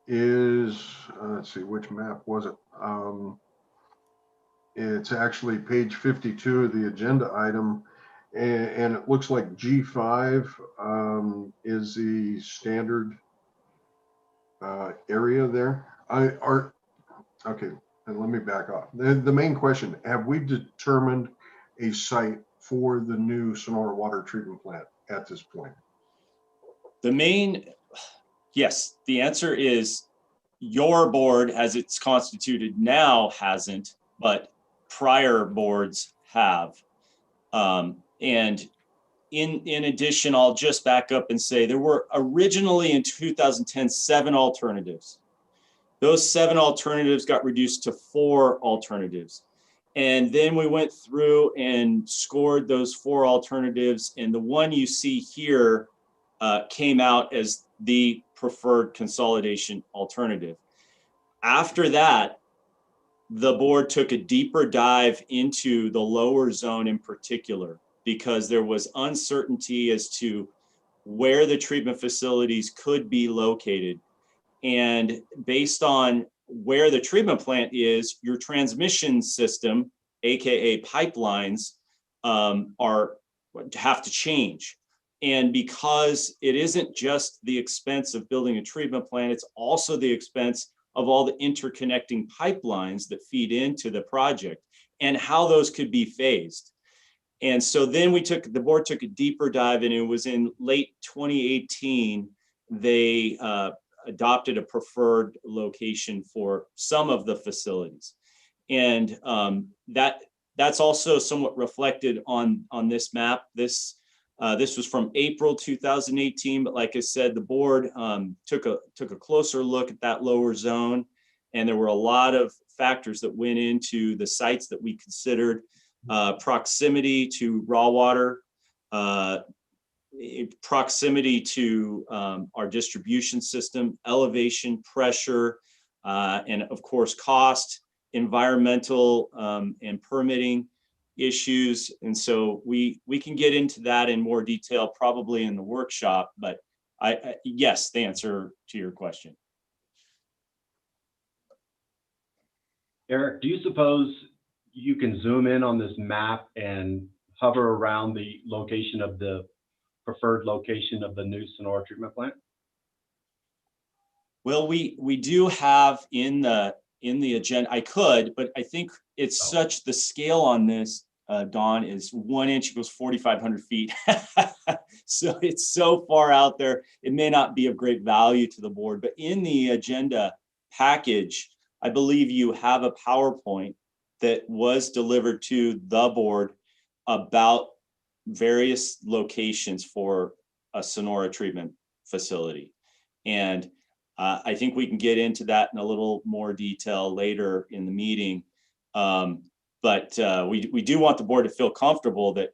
is, let's see, which map was it? It's actually page 52 of the agenda item. And it looks like G5 is the standard area there. Okay, and let me back off. The main question, have we determined a site for the new Sonora water treatment plant at this point? Yes, the answer is your board, as it's constituted now, hasn't, but prior boards have. And in addition, I'll just back up and say there were originally in 2010, 7 alternatives. Those 7 alternatives got reduced to 4 alternatives. And then we went through and scored those 4 alternatives. And the one you see here came out as the preferred consolidation alternative. After that, the board took a deeper dive into the lower zone in particular, because there was uncertainty as to where the treatment facilities could be located. And based on where the treatment plant is, your transmission system, AKA pipelines, have to change. And because it isn't just the expense of building a treatment plant, it's also the expense of all the interconnecting pipelines that feed into the project and how those could be phased. And so then the board took a deeper dive, and it was in late 2018, they adopted a preferred location for some of the facilities. And that's also somewhat reflected on this map. This was from April 2018, but like I said, the board took a closer look at that lower zone, and there were a lot of factors that went into the sites that we considered: proximity to raw water, proximity to our distribution system, elevation, pressure, and of course cost, environmental and permitting issues. And so we can get into that in more detail probably in the workshop, but yes, the answer to your question. Eric, do you suppose you can zoom in on this map and hover around the location of the preferred location of the new Sonora treatment plant? Well, we do have in the agenda, I could, but I think it's such, the scale on this, Don, is 1 inch equals 4,500 feet. So it's so far out there, it may not be of great value to the board, but in the agenda package, I believe you have a PowerPoint that was delivered to the board about various locations for a Sonora treatment facility. And I think we can get into that in a little more detail later in the meeting. But we do want the board to feel comfortable that,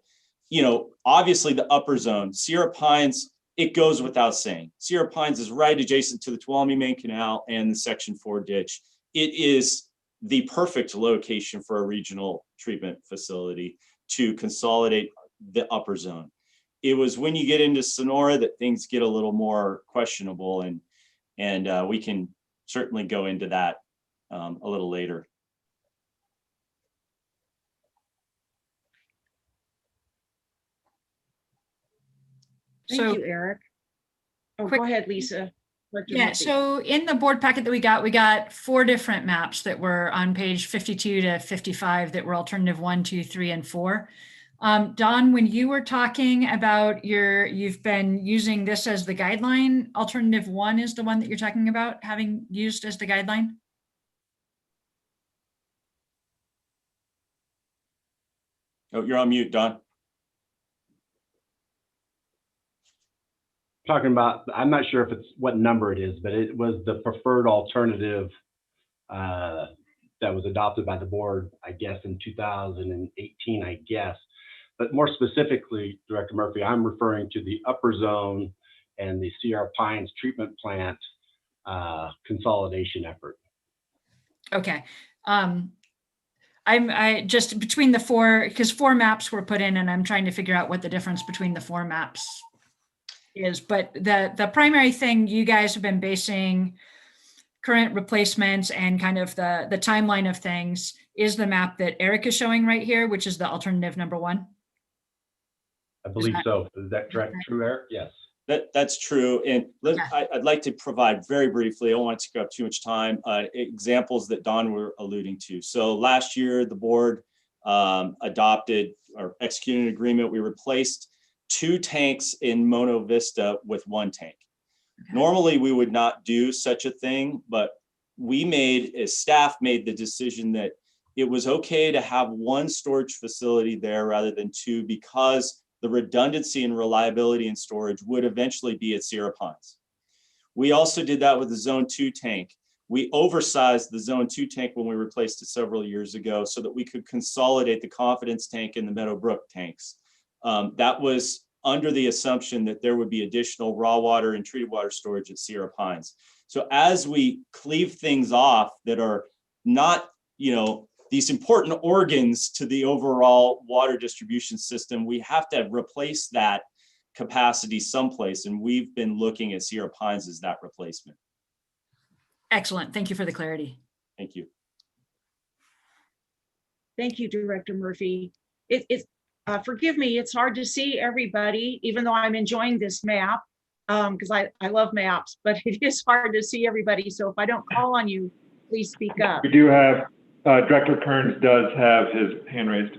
you know, obviously the upper zone, Sierra Pines, it goes without saying. Sierra Pines is right adjacent to the Tuolumne Main Canal and the Section 4 ditch. It is the perfect location for a regional treatment facility to consolidate the upper zone. It was when you get into Sonora that things get a little more questionable, and we can certainly go into that a little later. Thank you, Eric. Oh, quick- go ahead, Lisa. Dr. Yeah, Murphy. so in the board packet that we got 4 different maps that were on page 52 to 55 that were alternative 1, 2, 3, and 4. Don, when you were talking about you've been using this as the guideline, alternative 1 is the one that you're talking about having used as the guideline? Oh, you're on mute, Don. Talking about, I'm not sure if it's what number it is, but it was the preferred alternative that was adopted by the board, I guess, in 2018, I guess. But more specifically, Director Murphy, I'm referring to the upper zone and the Sierra Pines treatment plant consolidation effort. Okay. I just between the 4, because 4 maps were put in, and I'm trying to figure out what the difference between the 4 maps is. But the primary thing you guys have been basing current replacements and kind of the timeline of things is the map that Eric is showing right here, which is the alternative number 1. I believe so. Is that correct? True, Eric? Yes. That's true. And I'd like to provide very briefly, I don't want to take up too much time, examples that Don were alluding to. So last year, the board adopted or executed an agreement. We replaced 2 tanks in Mono Vista with 1 tank. Okay. Normally, we would not do such a thing, but we as staff made the decision that it was okay to have 1 storage facility there rather than 2 because the redundancy and reliability in storage would eventually be at Sierra Pines. We also did that with the Zone 2 tank. We oversized the Zone 2 tank when we replaced it several years ago so that we could consolidate the Confidence tank and the Meadowbrook tanks. That was under the assumption that there would be additional raw water and treated water storage at Sierra Pines. So as we cleave things off that are not, you know, these important organs to the overall water distribution system, we have to replace that capacity someplace. And we've been looking at Sierra Pines as that replacement. Excellent. Thank you for the clarity. Thank you. Thank you, Director Murphy. Forgive me, it's hard to see everybody, even though I'm enjoying this map, because I love maps, but it is hard to see everybody. So if I don't call on you, please speak up. We do have, Director Kearns does have his hand raised.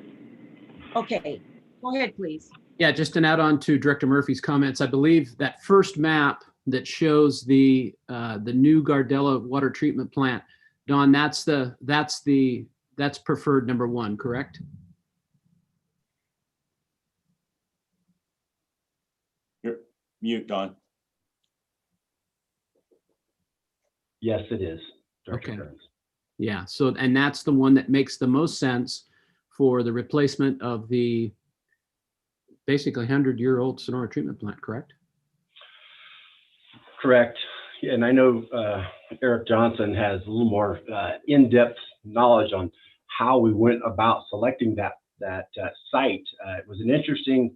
Okay, go ahead, please. Yeah, just an add-on to Director Murphy's comments. I believe that first map that shows the new Gardella water treatment plant, Don, that's preferred number 1, correct? You're mute, Don. Yes, it is. Director Okay. Kearns. Yeah, so, and that's the one that makes the most sense for the replacement of the basically 100-year-old Sonora treatment plant, correct? Correct. And I know Eric Johnson has a little more in-depth knowledge on how we went about selecting that site. It was an interesting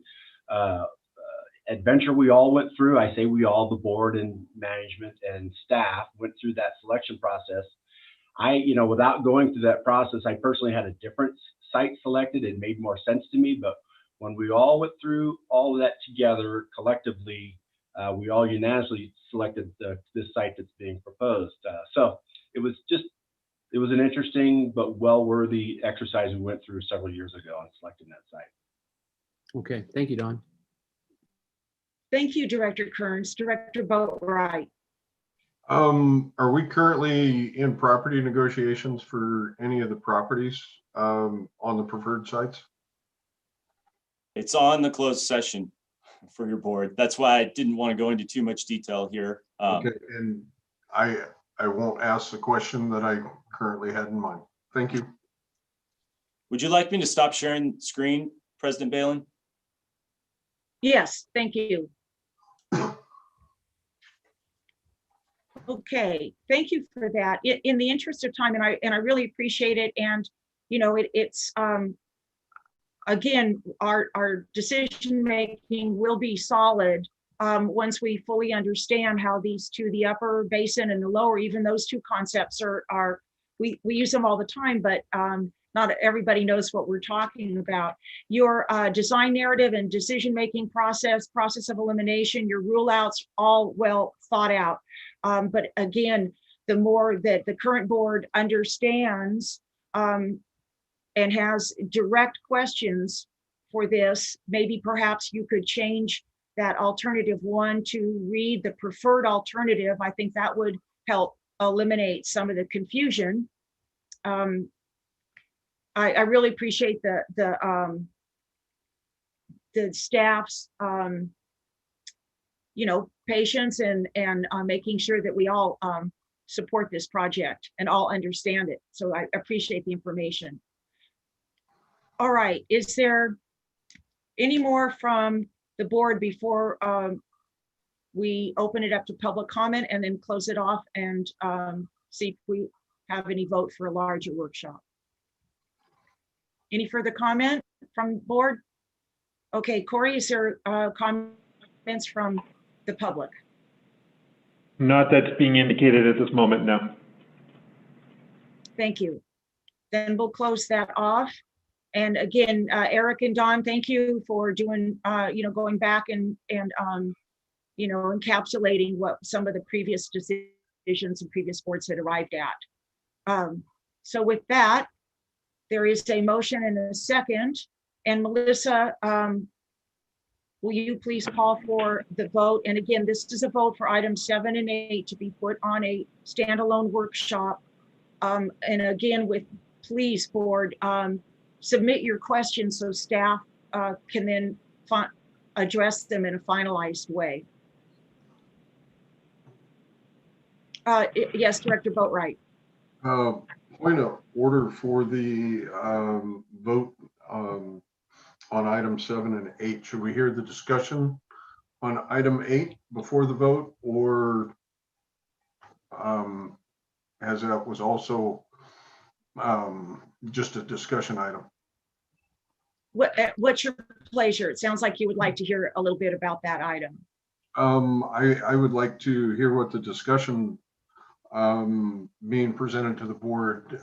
adventure we all went through. I say we all, the board and management and staff, went through that selection process. Without going through that process, I personally had a different site selected. It made more sense to me, but when we all went through all of that together collectively, we all unanimously selected this site that's being proposed. So it was an interesting but well-worthy exercise we went through several years ago on selecting that site. Okay, thank you, Don. Thank you, Director Kearns. Director Boatright. Are we currently in property negotiations for any of the properties on the preferred sites? It's on the closed session for your board. That's why I didn't want to go into too much detail here. Okay, and I won't ask the question that I currently had in mind. Thank you. Would you like me to stop sharing screen, President Balin? Yes, thank you. Okay, thank you for that. In the interest of time, and I really appreciate it. And you know, it's again, our decision making will be solid once we fully understand how these two, the upper basin and the lower, even those two concepts are we use them all the time, but not everybody knows what we're talking about. Your design narrative and decision-making process of elimination, your rule outs, all well thought out. But again, the more that the current board understands and has direct questions for this, maybe perhaps you could change that alternative one to read the preferred alternative. I think that would help eliminate some of the confusion. I really appreciate the staff's patience and making sure that we all support this project and all understand it. So I appreciate the information. All right, is there any more from the board before we open it up to public comment and then close it off and see if we have any vote for a larger workshop? Any further comment from the board? Okay, Corey, is there comments from the public? Not that's being indicated at this moment, no. Thank you. Then we'll close that off. And again, Eric and Don, thank you for doing, going back and encapsulating what some of the previous decisions and previous boards had arrived at. So with that, there is a motion and a second. And Melissa, will you please call for the vote? And again, this is a vote for items 7 and 8 to be put on a standalone workshop. And again, please, board, submit your questions so staff can then address them in a finalized way. Yes, Director Boatright. Point of order for the vote on item 7 and 8. Should we hear the discussion on item 8 before the vote, or as that was also just a discussion item? What's your pleasure? It sounds like you would like to hear a little bit about that item. I would like to hear what the discussion being presented to the board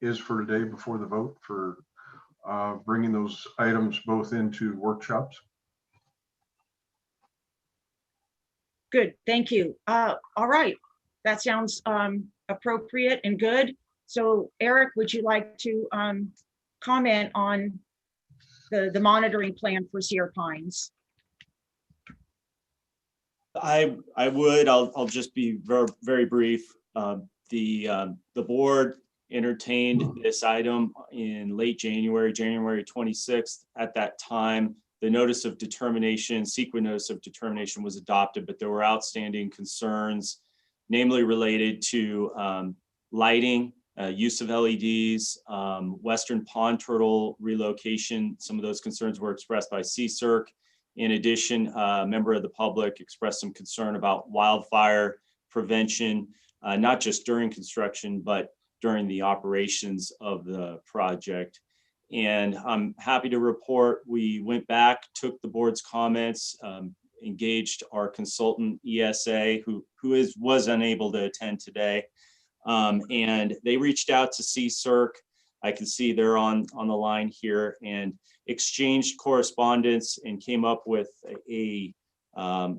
is for today before the vote for bringing those items both into workshops. Good, thank you. All right, that sounds appropriate and good. So Eric, would you like to comment on the monitoring plan for Sierra Pines? I would. I'll just be very, very brief. The board entertained this item in late January 26th. At that time, the notice of determination, sequence notice of determination was adopted, but there were outstanding concerns, namely related to lighting, use of LEDs, Western pond turtle relocation. Some of those concerns were expressed by CSERC. In addition, a member of the public expressed some concern about wildfire prevention, not just during construction, but during the operations of the project. And I'm happy to report we went back, took the board's comments, engaged our consultant ESA, who was unable to attend today. And they reached out to CSERC. I can see they're on the line here, and exchanged correspondence and came up with a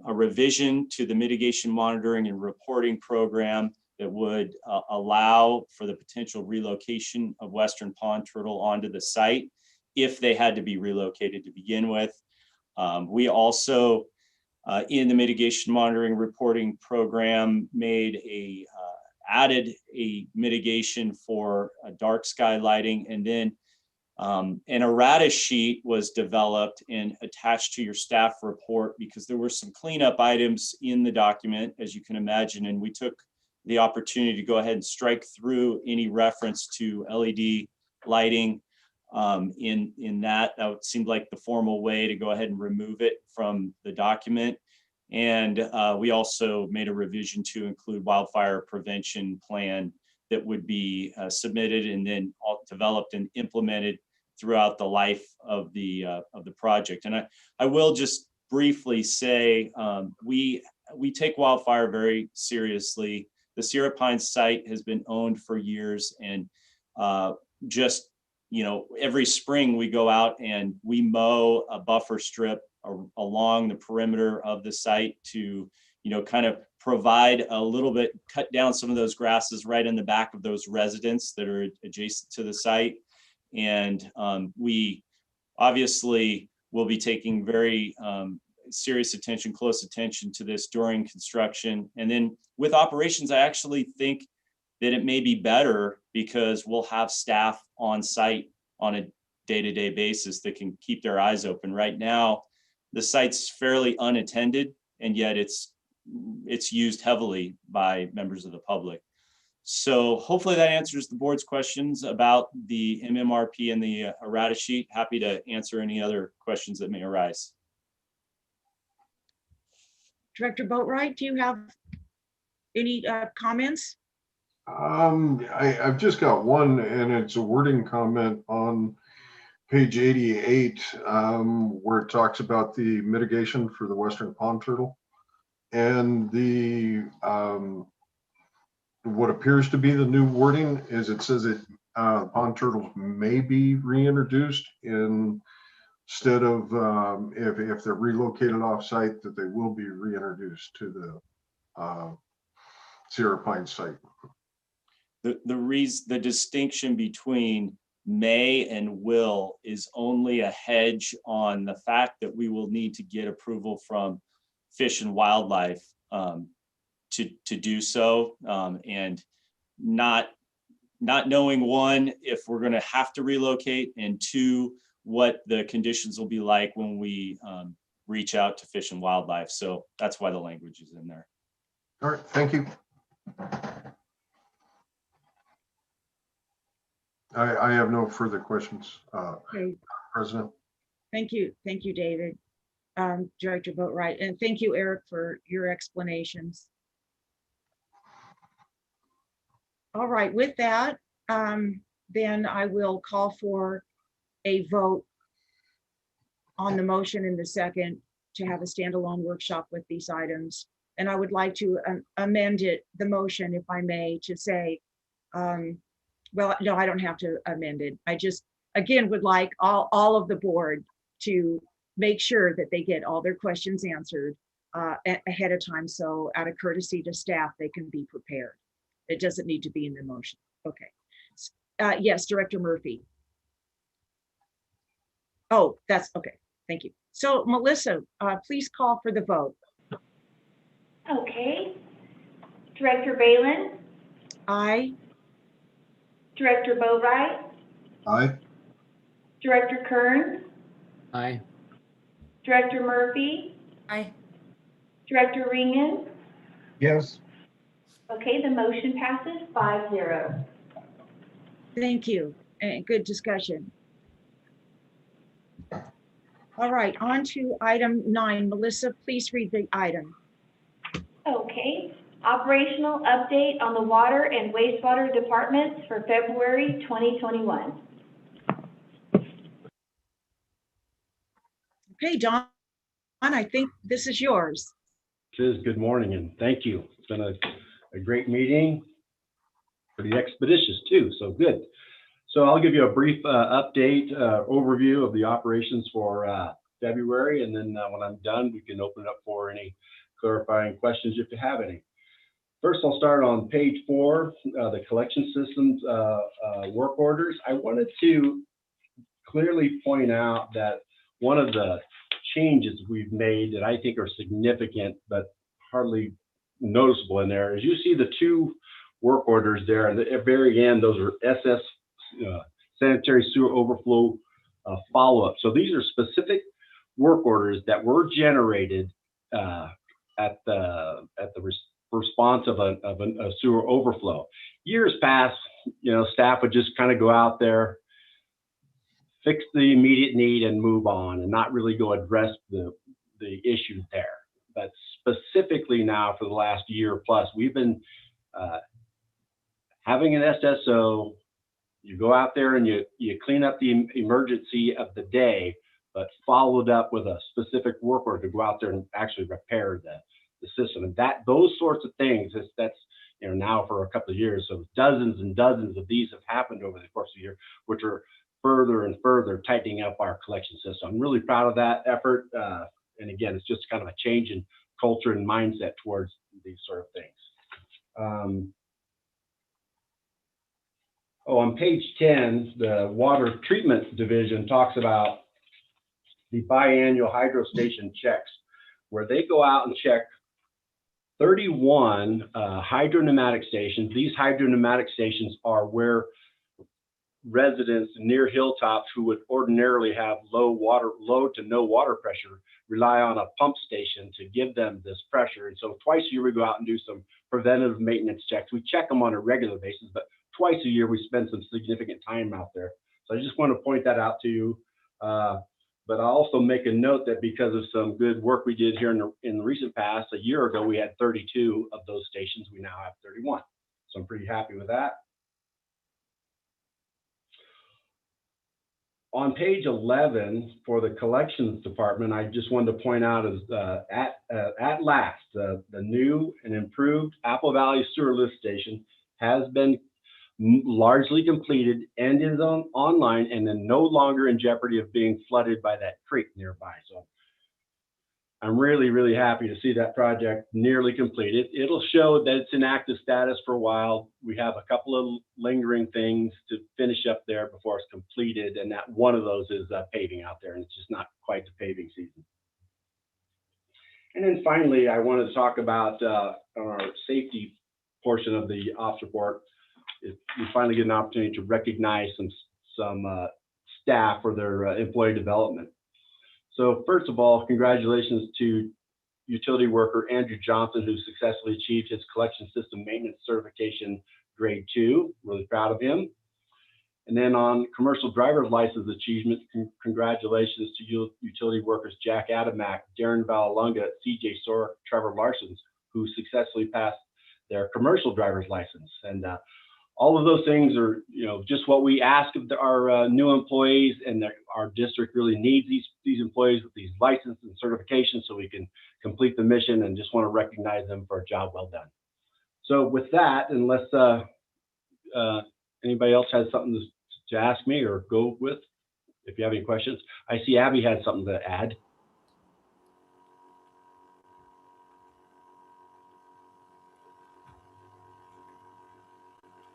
revision to the mitigation monitoring and reporting program that would allow for the potential relocation of Western pond turtle onto the site if they had to be relocated to begin with. We also in the mitigation monitoring reporting program, added a mitigation for dark sky lighting, and then an errata sheet was developed and attached to your staff report because there were some cleanup items in the document, as you can imagine, and we took the opportunity to go ahead and strike through any reference to LED lighting in that. That seemed like the formal way to go ahead and remove it from the document. And we also made a revision to include wildfire prevention plan that would be submitted and then developed and implemented throughout the life of the project. And I will just briefly say we take wildfire very seriously. The Sierra Pines site has been owned for years, and just, you know, every spring we go out and we mow a buffer strip along the perimeter of the site to, you know, kind of provide a little bit, cut down some of those grasses right in the back of those residents that are adjacent to the site. And we obviously will be taking very serious attention, close attention to this during construction. And then with operations, I actually think that it may be better because we'll have staff on site on a day-to-day basis that can keep their eyes open. Right now, the site's fairly unattended, and yet it's used heavily by members of the public. So hopefully that answers the board's questions about the MMRP and the errata sheet. Happy to answer any other questions that may arise. Director Boatwright, do you have any comments? I've just got one, and it's a wording comment on page 88, where it talks about the mitigation for the western pond turtle. And the what appears to be the new wording is it says that pond turtles may be reintroduced instead of if they're relocated off-site, that they will be reintroduced to the Sierra Pine site. The distinction between may and will is only a hedge on the fact that we will need to get approval from Fish and Wildlife to do so, and not knowing, one, if we're going to have to relocate, and two, what the conditions will be like when we reach out to Fish and Wildlife. So that's why the language is in there. All right, thank you. I have no further questions, Okay, President. thank you, David, Director Boatwright, and thank you, Eric, for your explanations. All right, with that, then I will call for a vote on the motion in the second to have a standalone workshop with these items. And I would like to amend the motion, if I may, to say, well, no, I don't have to amend it. I just, again, would like all of the board to make sure that they get all their questions answered ahead of time. So out of courtesy to staff, they can be prepared. It doesn't need to be in the motion. Okay. Yes, Director Murphy. Oh, that's okay. Thank you. So Melissa, please call for the vote. Okay. Director Balin, Aye. Director Boatwright, Aye. Director Kern, Aye. Director Murphy, Aye. Director Ringen. Yes. Okay, the motion passes 5-0. Thank you, and good discussion. All right, on to item 9. Melissa, please read the item. Okay, operational update on the water and wastewater departments for February 2021. Okay, Don, I think this is yours. Liz, good morning and thank you. It's been a great meeting, pretty expeditious too, so good. So I'll give you a brief update, overview of the operations for February, and then when I'm done, we can open it up for any clarifying questions if you have any. First, I'll start on page 4, the collection systems work orders. I wanted to clearly point out that one of the changes we've made that I think are significant, but hardly noticeable in there, is you see the two work orders there. At the very end, those are SS sanitary sewer overflow follow-up. So these are specific work orders that were generated at the response of a sewer overflow. Years past, staff would just kind of go out there, fix the immediate need and move on, and not really go address the issue there. But specifically now, for the last year plus, we've been having an SSO. You go out there and you clean up the emergency of the day, but followed up with a specific work order to go out there and actually repair the system. And those sorts of things, that's now for a couple of years. So dozens and dozens of these have happened over the course of the year, which are further and further tightening up our collection system. I'm really proud of that effort. And again, it's just kind of a change in culture and mindset towards these sort of things. On page 10, the water treatment division talks about the biannual hydro station checks, where they go out and check 31 hydro-pneumatic stations. These hydro-pneumatic stations are where residents near hilltops who would ordinarily have low to no water pressure rely on a pump station to give them this pressure. And so twice a year we go out and do some preventative maintenance checks. We check them on a regular basis, but twice a year we spend some significant time out there. So I just want to point that out to you. But I'll also make a note that because of some good work we did here in the recent past, a year ago we had 32 of those stations. We now have 31. So I'm pretty happy with that. On page 11 for the collections department, I just wanted to point out is at last, the new and improved Apple Valley Sewer Lift Station has been largely completed and is online and then no longer in jeopardy of being flooded by that creek nearby. So I'm really, really happy to see that project nearly completed. It'll show that it's in active status for a while. We have a couple of lingering things to finish up there before it's completed, and that one of those is paving out there, and it's just not quite the paving season. And then finally, I wanted to talk about our safety portion of the ops report. We finally get an opportunity to recognize some staff for their employee development. So first of all, congratulations to utility worker Andrew Johnson, who successfully achieved his collection system maintenance certification grade 2. Really proud of him. And then on commercial driver's license achievement, congratulations to utility workers Jack Adamak, Darren Valalunga, CJ Sork, Trevor Larsons, who successfully passed their commercial driver's license. And all of those things are, just what we ask of our new employees, and our district really needs these employees with these licenses and certifications so we can complete the mission, and just want to recognize them for a job well done. So with that, unless anybody else has something to ask me or go with, if you have any questions. I see Abby had something to add.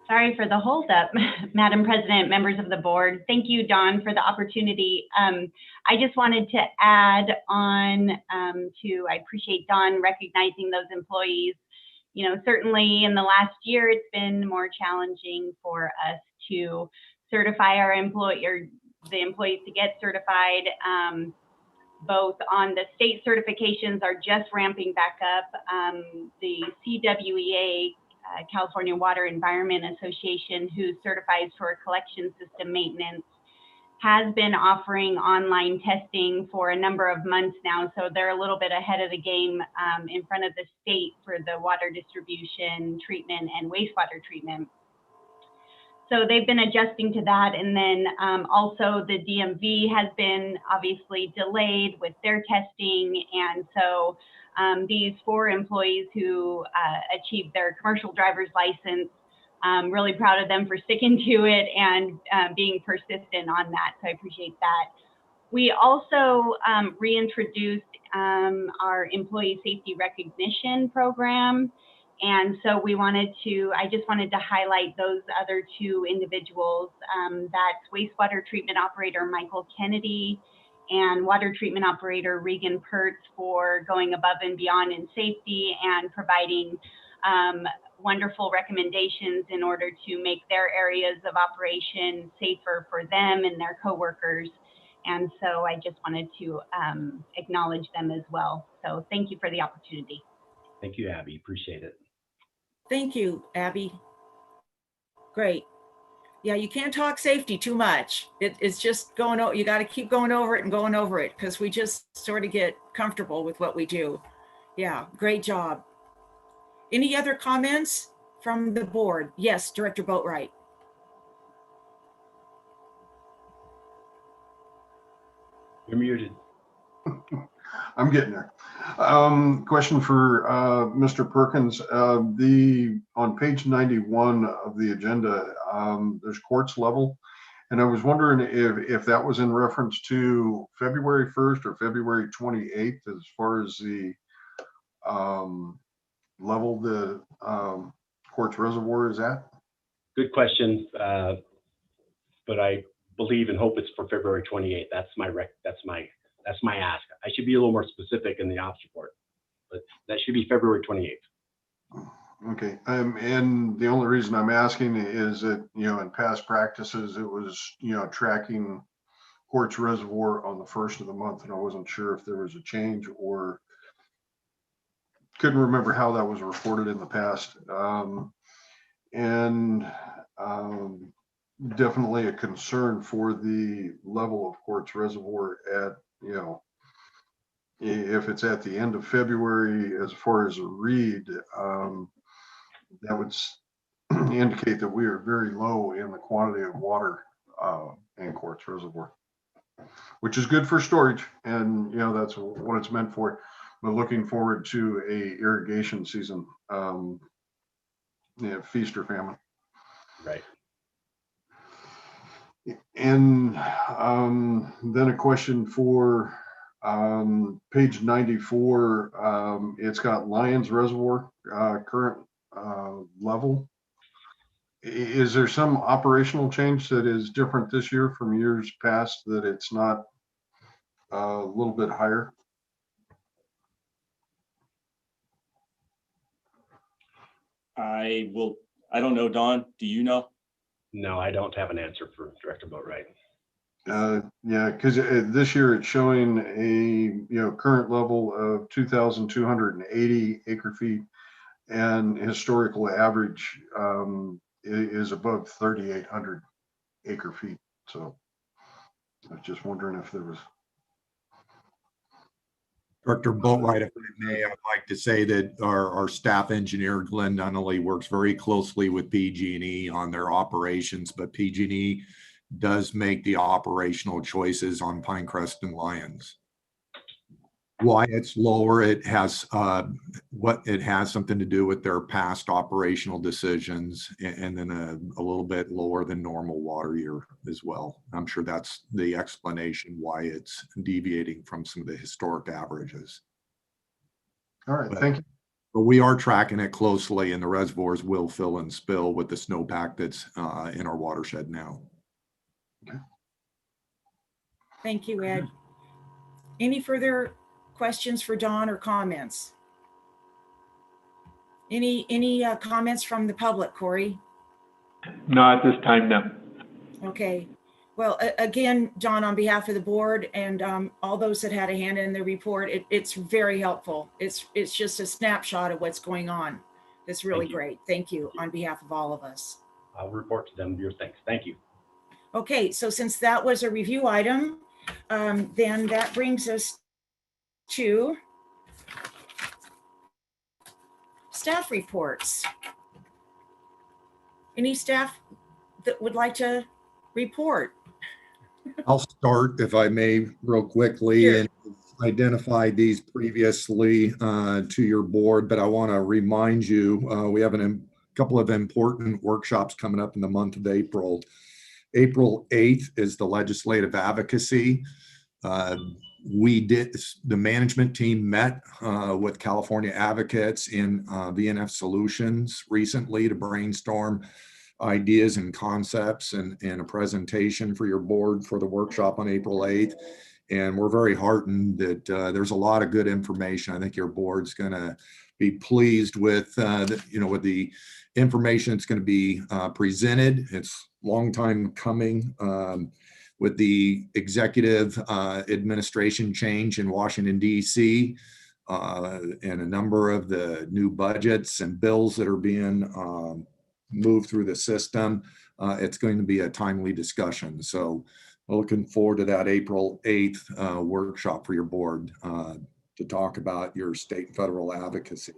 Sorry for the holdup, Madam President, members of the board. Thank you, Dawn, for the opportunity. I just wanted to add on I appreciate Dawn recognizing those employees. Certainly in the last year, it's been more challenging for us to certify our the employees to get certified. Both on the state certifications are just ramping back up. The CWEA, California Water Environment Association, who certifies for collection system maintenance, has been offering online testing for a number of months now. So they're a little bit ahead of the game in front of the state for the water distribution, treatment, and wastewater treatment. So they've been adjusting to that. And then also the DMV has been obviously delayed with their testing. And so these 4 employees who achieved their commercial driver's license, really proud of them for sticking to it and being persistent on that. So I appreciate that. We also reintroduced our employee safety recognition program. And so I just wanted to highlight those other 2 individuals. That's wastewater treatment operator Michael Kennedy and water treatment operator Regan Pertz for going above and beyond in safety and providing wonderful recommendations in order to make their areas of operation safer for them and their coworkers. And so I just wanted to acknowledge them as well. So thank you for the opportunity. Thank you, Abby. Appreciate it. Thank you, Abby. Great. Yeah, you can't talk safety too much. It's just going over, you got to keep going over it and going over it because we just sort of get comfortable with what we do. Yeah, great job. Any other comments from the board? Yes, Director Boatwright. You're muted. I'm getting there. Question for Mr. Perkins. On page 91 of the agenda, there's quartz level. And I was wondering if that was in reference to February 1st or February 28th as far as the level the quartz reservoir is at? Good question. But I believe and hope it's for February 28th. That's my ask. I should be a little more specific in the ops report, but that should be February 28th. Okay, and the only reason I'm asking is that, in past practices, it was, tracking quartz reservoir on the first of the month, and I wasn't sure if there was a change or couldn't remember how that was reported in the past. Definitely a concern for the level of quartz reservoir at, if it's at the end of February, as far as a read, that would indicate that we are very low in the quantity of water in quartz reservoir, which is good for storage, and that's what it's meant for. But looking forward to a irrigation season, feast or famine. Right. And then a question for page 94. It's got Lyons Reservoir current level. Is there some operational change that is different this year from years past, that it's not a little bit higher? I don't know, Don, do you know? No, I don't have an answer for Director Boatwright. Yeah, because this year it's showing a current level of 2,280 acre feet, and historical average is above 3,800 acre feet. So I was just wondering if there was. Director Boatwright, if I may, I'd like to say that our staff engineer, Glenn Nunnally, works very closely with PG&E on their operations, but PG&E does make the operational choices on Pinecrest and Lyons. Why it's lower, it has something to do with their past operational decisions, and then a little bit lower than normal water year as well. I'm sure that's the explanation why it's deviating from some of the historic averages. All right, thank you. But we are tracking it closely, and the reservoirs will fill and spill with the snowpack that's in our watershed now. Okay. Thank you, Ed. Any further questions for Don or comments? Any comments from the public, Corey? Not at this time, no. Okay. Well, again, John, on behalf of the board and all those that had a hand in the report, it's very helpful. It's just a snapshot of what's going on. It's really great. Thank you on behalf of all of us. I'll report to them your thanks. Thank you. Okay, so since that was a review item, then that brings us to staff reports. Any staff that would like to report? I'll start, if I may, real quickly. Sure. And identified these previously to your board, but I want to remind you, we have a couple of important workshops coming up in the month of April. April 8th is the legislative advocacy. The management team met with California advocates in VNF Solutions recently to brainstorm ideas and concepts and a presentation for your board for the workshop on April 8th. And we're very heartened that there's a lot of good information. I think your board's going to be pleased with, with the information that's going to be presented. It's a long time coming with the executive administration change in Washington, D.C., and a number of the new budgets and bills that are being moved through the system. It's going to be a timely discussion. So looking forward to that April 8th workshop for your board to talk about your state and federal advocacy.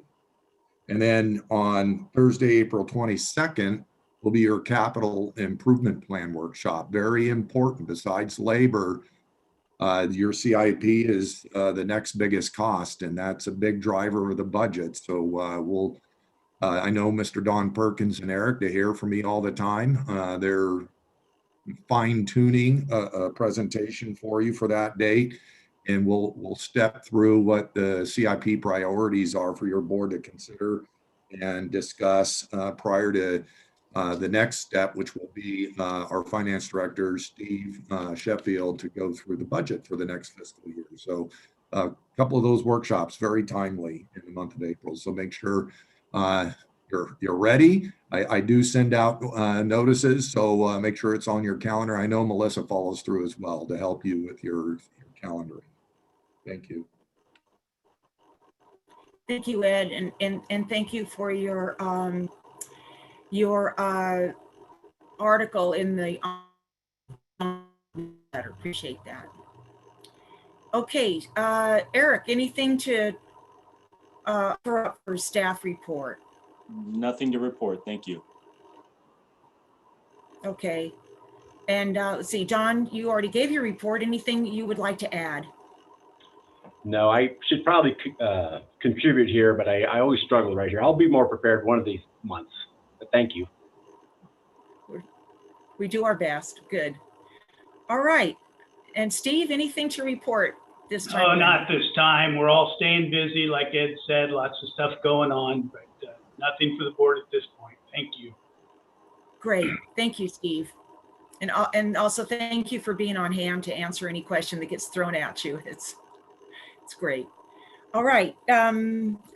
And then on Thursday, April 22nd, will be your capital improvement plan workshop. Very important. Besides labor, your CIP is the next biggest cost, and that's a big driver of the budget. So I know Mr. Don Perkins and Eric, they hear from me all the time. They're fine tuning a presentation for you for that date. And we'll step through what the CIP priorities are for your board to consider and discuss prior to the next step, which will be our finance director, Steve Sheffield, to go through the budget for the next fiscal year. So a couple of those workshops, very timely in the month of April. So make sure you're ready. I do send out notices, so make sure it's on your calendar. I know Melissa follows through as well to help you with your calendaring. Thank you. Thank you, Ed, and thank you for your article in the letter. Appreciate that. Okay, Eric, anything to for staff report? Nothing to report. Thank you. Okay, and let's see, John, you already gave your report. Anything you would like to add? No, I should probably contribute here, but I always struggle right here. I'll be more prepared one of these months, but thank you. We do our best. Good. All right. And Steve, anything to report this time? Oh, not this time. We're all staying busy, like Ed said, lots of stuff going on, but nothing for the board at this point. Thank you. Great. Thank you, Steve. And also thank you for being on hand to answer any question that gets thrown at you. It's great. All right.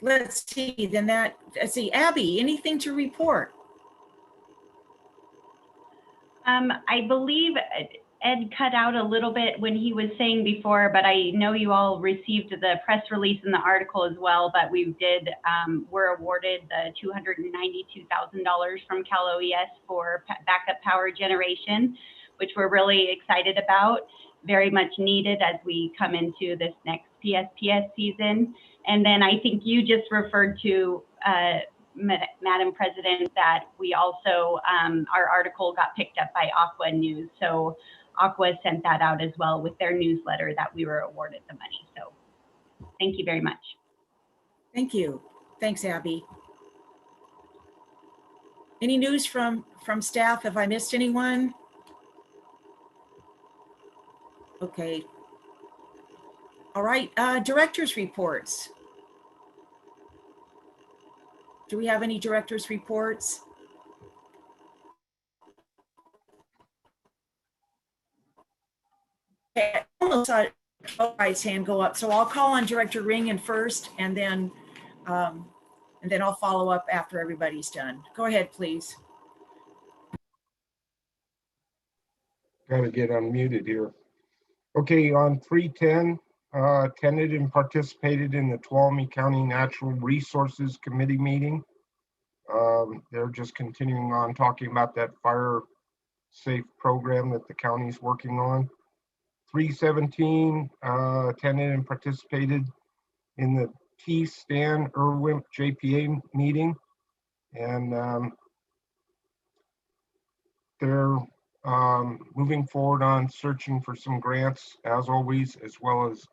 Let's see. Let's see. Abby, anything to report? I believe Ed cut out a little bit when he was saying before, but I know you all received the press release and the article as well, but we're awarded the $292,000 from Cal OES for backup power generation, which we're really excited about. Very much needed as we come into this next PSPS season. And then I think you just referred to, Madam President, that we also, our article got picked up by Aqua News. So Aqua sent that out as well with their newsletter that we were awarded the money. So thank you very much. Thank you. Thanks, Abby. Any news from staff? Have I missed anyone? Okay. All right, directors' reports. Do we have any directors' reports? Okay, I almost saw Joe's hand go up, so I'll call on Director Ringen first, and then I'll follow up after everybody's done. Go ahead, please. Got to get unmuted here. Okay, on 310, attended and participated in the Tuolumne County Natural Resources Committee meeting. They're just continuing on talking about that fire safe program that the county's working on. 317, attended and participated in the T. Stan Irwin JPA meeting. And they're moving forward on searching for some grants as always, as well as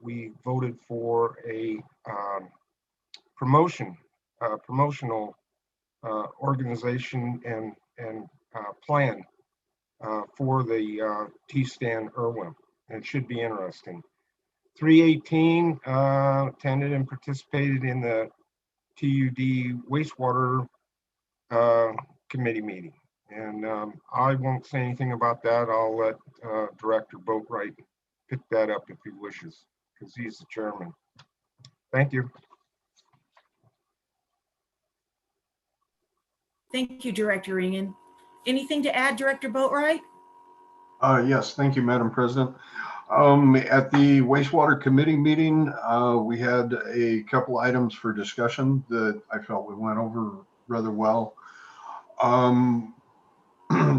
we voted for a promotional organization and plan for the T. Stan Irwin. And it should be interesting. 318, attended and participated in the TUD wastewater committee meeting. And I won't say anything about that. I'll let Director Boatwright pick that up if he wishes, because he's the chairman. Thank you. Thank you, Director Ringen. Anything to add, Director Boatwright? Yes, thank you, Madam President. At the wastewater committee meeting, we had a couple items for discussion that I felt we went over rather well.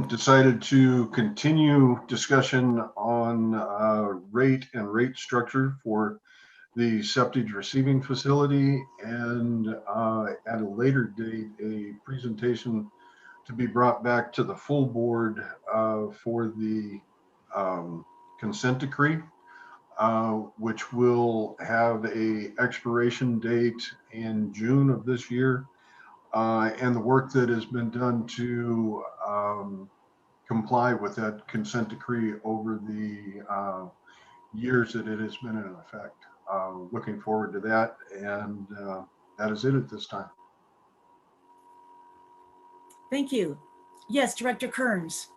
Decided to continue discussion on rate and rate structure for the septic receiving facility, and at a later date, a presentation to be brought back to the full board for the consent decree, which will have a expiration date in June of this year, and the work that has been done to comply with that consent decree over the years that it has been in effect. Looking forward to that, and that is it at this time. Thank you. Yes, Director Kearns.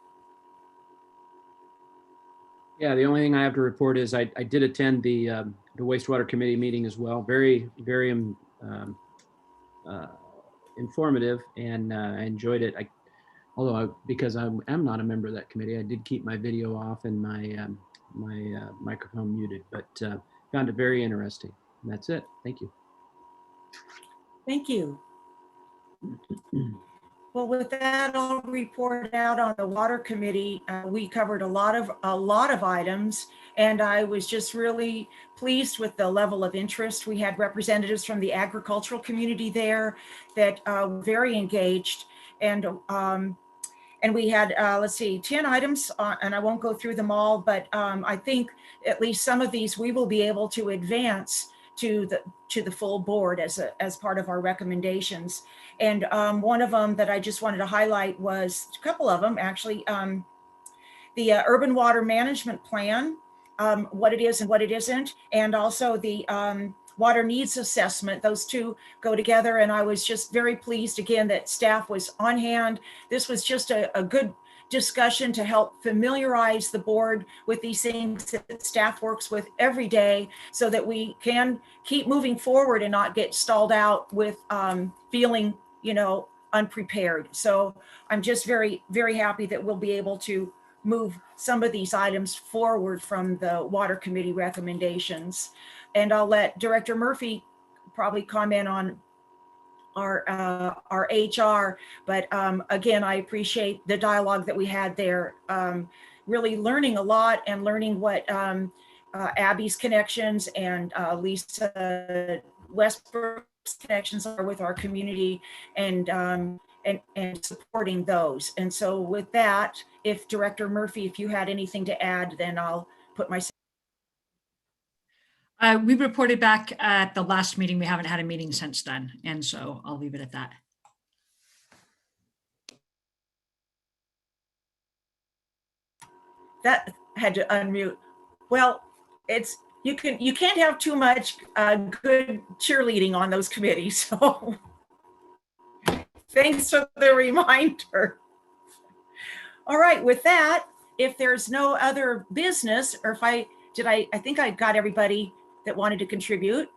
Yeah, the only thing I have to report is I did attend the wastewater committee meeting as well. Very, very informative, and I enjoyed it. Because I'm not a member of that committee, I did keep my video off and my microphone muted, but found it very interesting. And that's it. Thank you. Thank you. Well, with that, I'll report out on the water committee. We covered a lot of items, and I was just really pleased with the level of interest. We had representatives from the agricultural community there that were very engaged, and we had, let's see, 10 items, and I won't go through them all, but I think at least some of these we will be able to advance to the full board as part of our recommendations. And one of them that I just wanted to highlight was, a couple of them actually, the urban water management plan, what it is and what it isn't, and also the water needs assessment. Those two go together, and I was just very pleased again that staff was on hand. This was just a good discussion to help familiarize the board with these things that staff works with every day, so that we can keep moving forward and not get stalled out with feeling, unprepared. So I'm just very, very happy that we'll be able to move some of these items forward from the water committee recommendations. And I'll let Director Murphy probably comment on our HR, but again, I appreciate the dialogue that we had there. Really learning a lot and learning what Abby's connections and Lisa Westbrook's connections are with our community, and supporting those. And so with that, if Director Murphy, if you had anything to add, then I'll put myself. We reported back at the last meeting. We haven't had a meeting since then, and so I'll leave it at that. That had to unmute. Well, you can't have too much good cheerleading on those committees. So thanks for the reminder. All right, with that, if there's no other business, or I think I got everybody that wanted to contribute.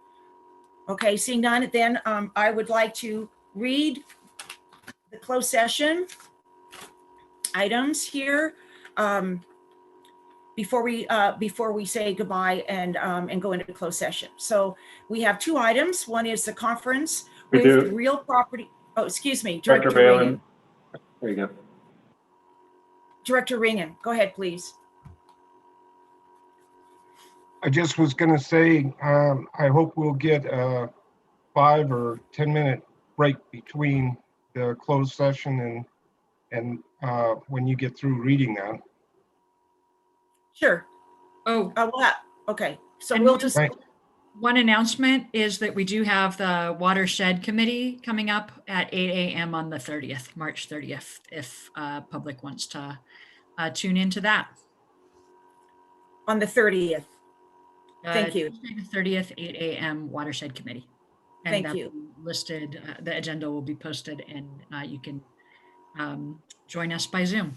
Okay, seeing none, then I would like to read the closed session items here before we say goodbye and go into closed session. So we have two items. One is the conference with real property. Oh, excuse me, Director Balin. There you go. Director Ringen, go ahead, please. I just was going to say, I hope we'll get a 5 or 10 minute break between the closed session and when you get through reading that. Sure. Oh, okay. So we'll just. One announcement is that we do have the watershed committee coming up at 8 a.m. on the 30th, March 30th, if public wants to tune into that. On the 30th. Thank you. Tuesday the 30th, 8 a.m. watershed committee. And thank you. Listed, the agenda will be posted, and you can join us by Zoom.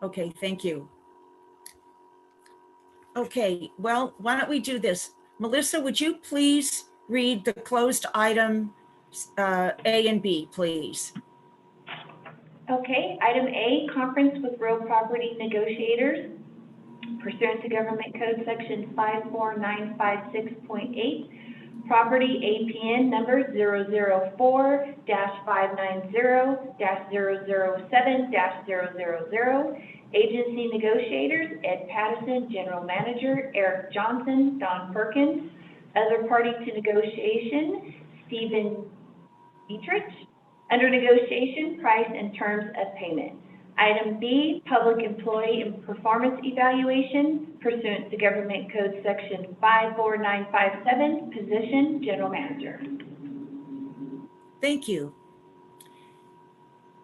Okay, thank you. Okay, well, why don't we do this? Melissa, would you please read the closed item A and B, please? Okay, item A, conference with real property negotiators pursuant to Government Code Section 54956.8. Property APN number 004-590-007-000. Agency negotiators, Ed Pattison, General Manager, Eric Johnson, Don Perkins. Other party to negotiation, Stephen Dietrich. Under negotiation, price and terms of payment. Item B, public employee and performance evaluation pursuant to Government Code Section 54957, position General Manager. Thank you.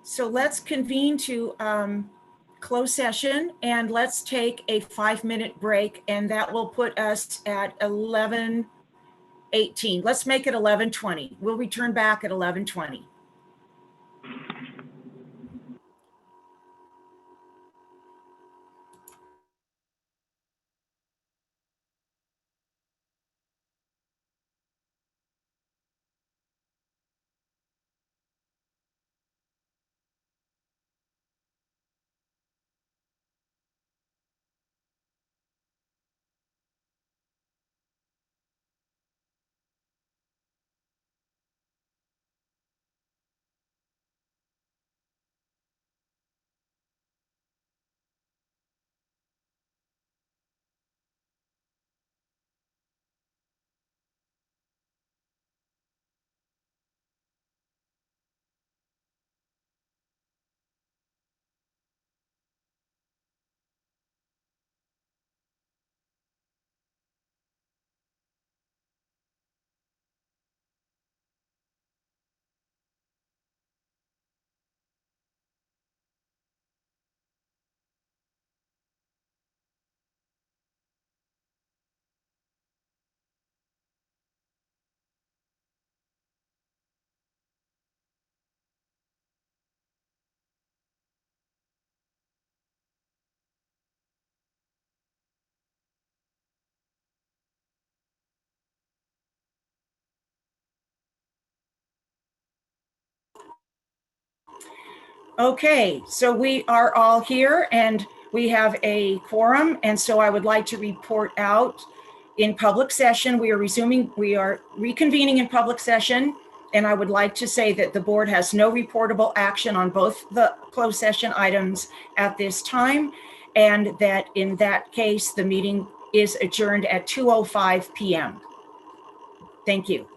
So let's convene to close session, and let's take a 5-minute break, and that will put us at 11:18. Let's make it 11:20. We'll return back at 11:20. Okay, so we are all here and we have a quorum, and so I would like to report out in public session. We are reconvening in public session, and I would like to say that the board has no reportable action on both the closed session items at this time, and that in that case, the meeting is adjourned at 2:05 p.m. Thank you.